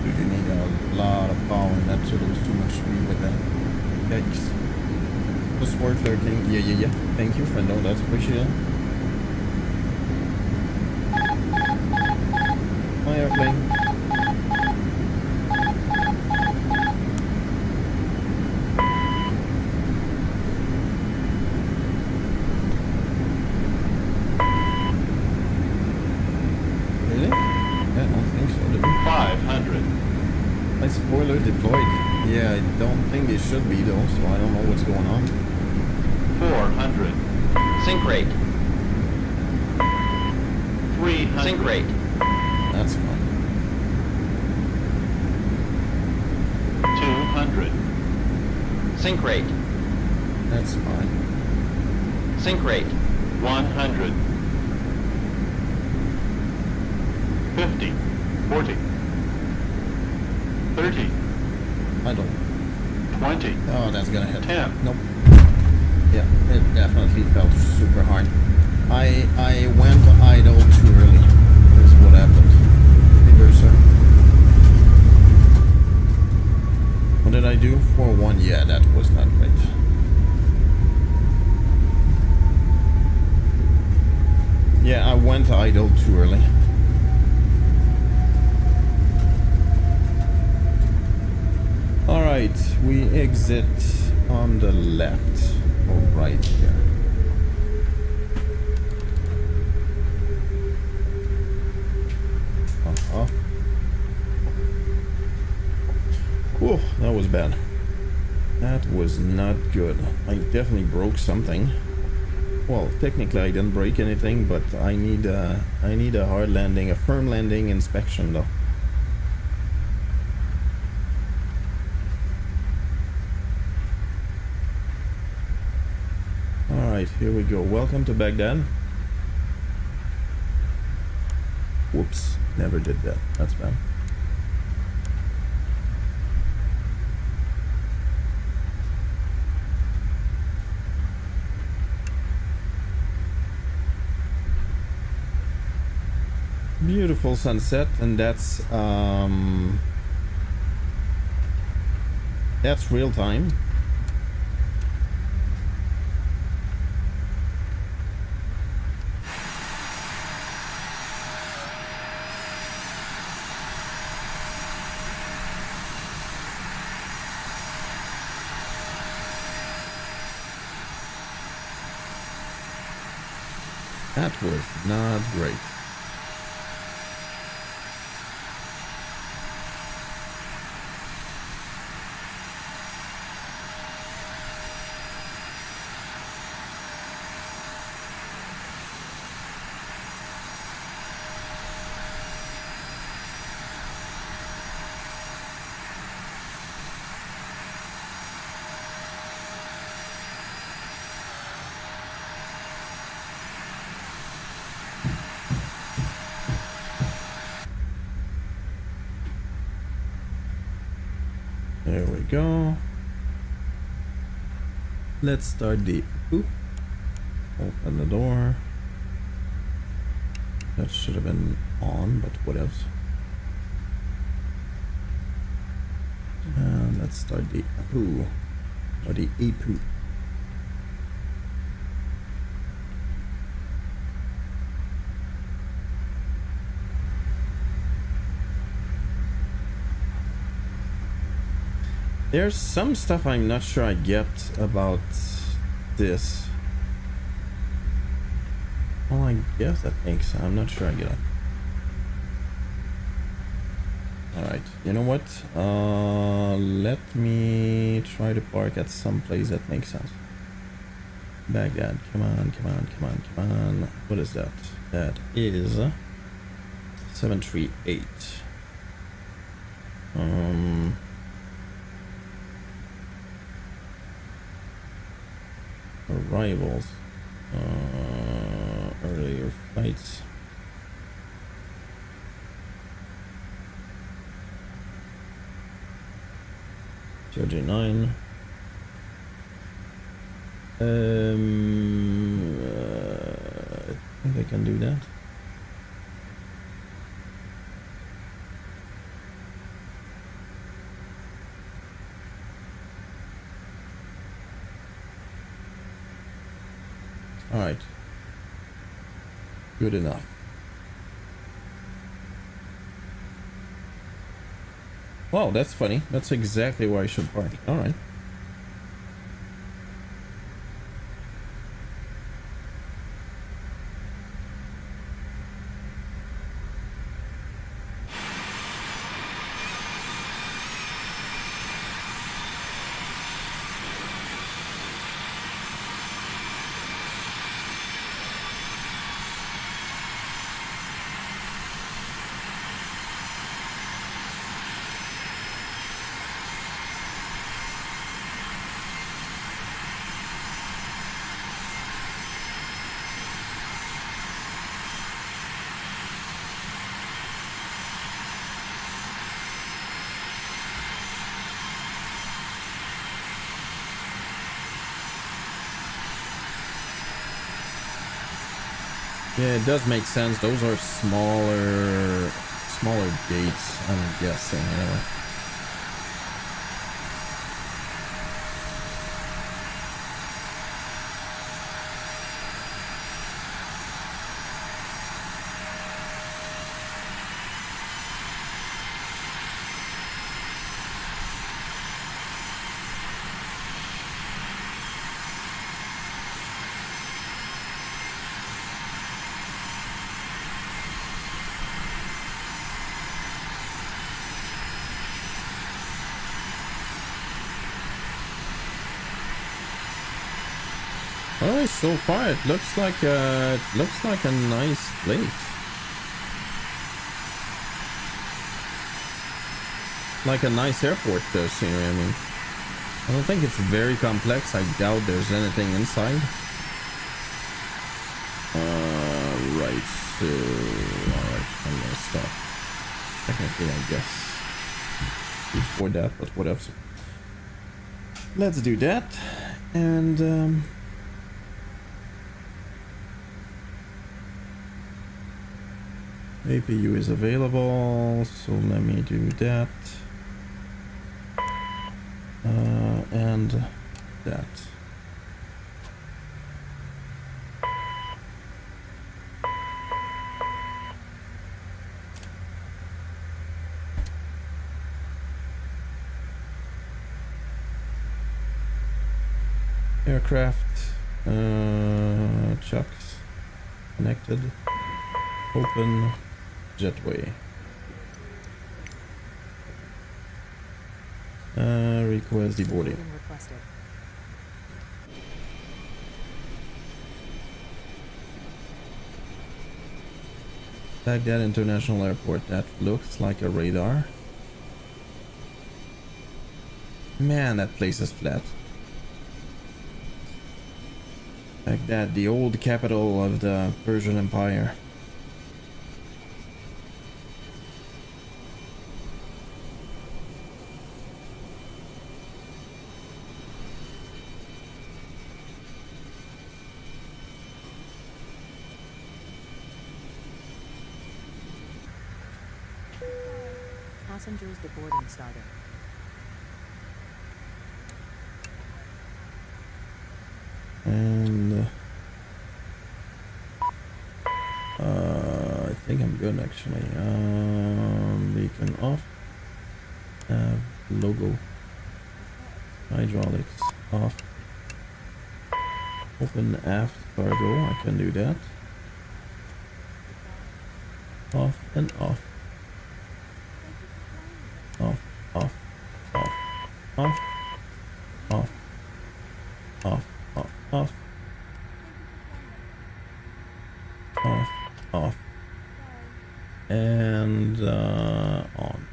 You need a lot of power in that to lose too much speed with that. Yikes. Just worth lurking. Yeah. Thank you, friendo. That's appreciated. My airplane. Spoiler deployed. Yeah, I don't think it should be though, so I don't know what's going on. 400. Sync rate. 300. Sync rate. That's fine. 200. Sync rate. That's fine. Sync rate. 100. 50. 40. 30. I don't. 20. Oh, that's gonna hit. 10. Nope. Yeah, it definitely felt super hard. I went idle too early. Is what happened. Reverser. What did I do? 4-1. Yeah, that was not great. Yeah, I went idle too early. Alright, we exit on the left or right here. Whoa, that was bad. That was not good. I definitely broke something. Well, technically I didn't break anything, but I need a hard landing, a firm landing inspection though. Alright, here we go. Welcome to Baghdad. Whoops, never did that. That's bad. Beautiful sunset, and that's real time. That was not great. There we go. Let's start the oop. Open the door. That should have been on, but whatever. And let's start the poo or the e-poo. There's some stuff I'm not sure I get about this. Well, I guess that makes sense. I'm not sure I get it. Alright, you know what? Let me try to park at some place that makes sense. Baghdad, come on, come on, come on, come on. What is that? That is 738. Arrivals. Earlier flights. TRJ9. I think I can do that. All right. Good enough. Wow, that's funny. That's exactly where I should park. All right. Yeah, it does make sense. Those are smaller gates, I'm guessing. Anyway. Oh, so far it looks like a nice place. Like a nice airport there, see what I mean? I don't think it's very complex. I doubt there's anything inside. Right, so alright, I'm gonna stop. Technically, I guess before that, but whatever. Let's do that, and APU is available, so let me do that. And that. Aircraft, chucks, connected, open, jetway. Request deboarding. Boarding requested. Baghdad International Airport. That looks like a radar. Man, that place is flat. Baghdad, the old capital of the Persian Empire. Passengers deboarding starting. And I think I'm good actually. Beacon off. Logo. Hydraulics off. Open aft cargo. I can do that. Off and off. Off, off, off, off, off, off, off, off, off, off, and on.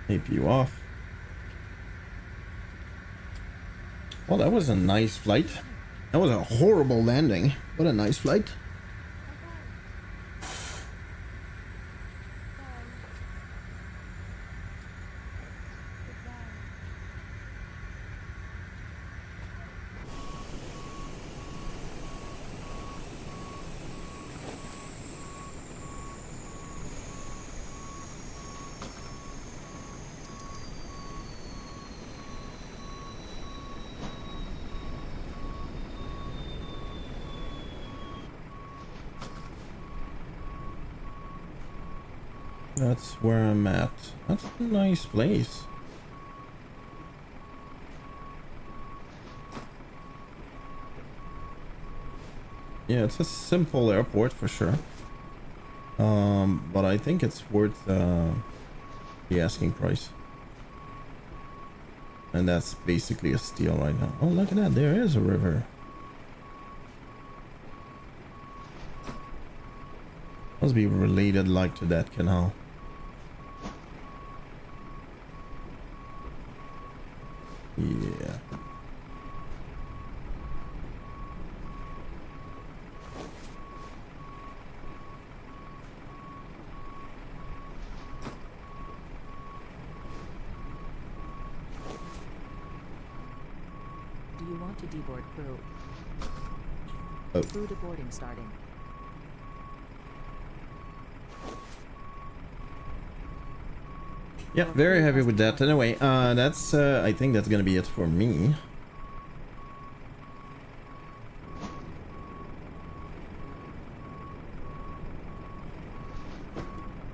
APU off. Well, that was a nice flight. That was a horrible landing. What a nice flight. That's where I'm at. That's a nice place. Yeah, it's a simple airport for sure. But I think it's worth the asking price. And that's basically a steal right now. Oh, look at that. There is a river. Must be related like to that canal. Yeah. Do you want to deboard crew? Oh. Crew deboarding starting. Yeah, very happy with that. Anyway, that's I think that's gonna be it for me.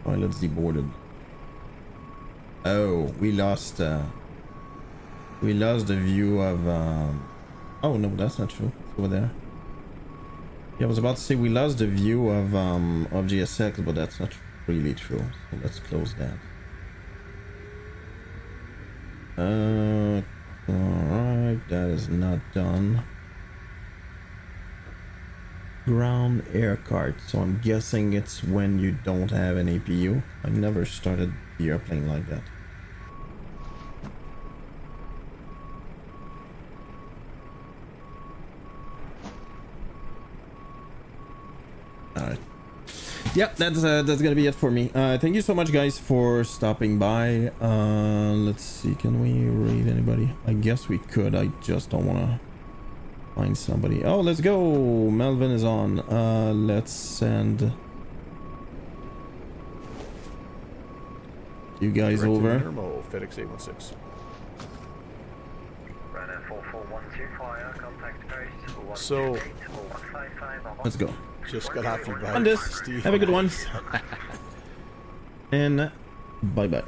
Pilots deboarded. Oh, we lost the view of oh no, that's not true. It's over there. Yeah, I was about to say we lost the view of GSX, but that's not really true. So let's close that. Alright, that is not done. Ground air cart, so I'm guessing it's when you don't have an APU. I've never started the airplane like that. Alright. Yep, that's gonna be it for me. Thank you so much, guys, for stopping by. Let's see, can we read anybody? I guess we could. I just don't want to find somebody. Oh, let's go. Melvin is on. Let's send you guys over. FedEx 816. So Let's go. just got off your bike, On this. Steve. Have a good one. And bye bye.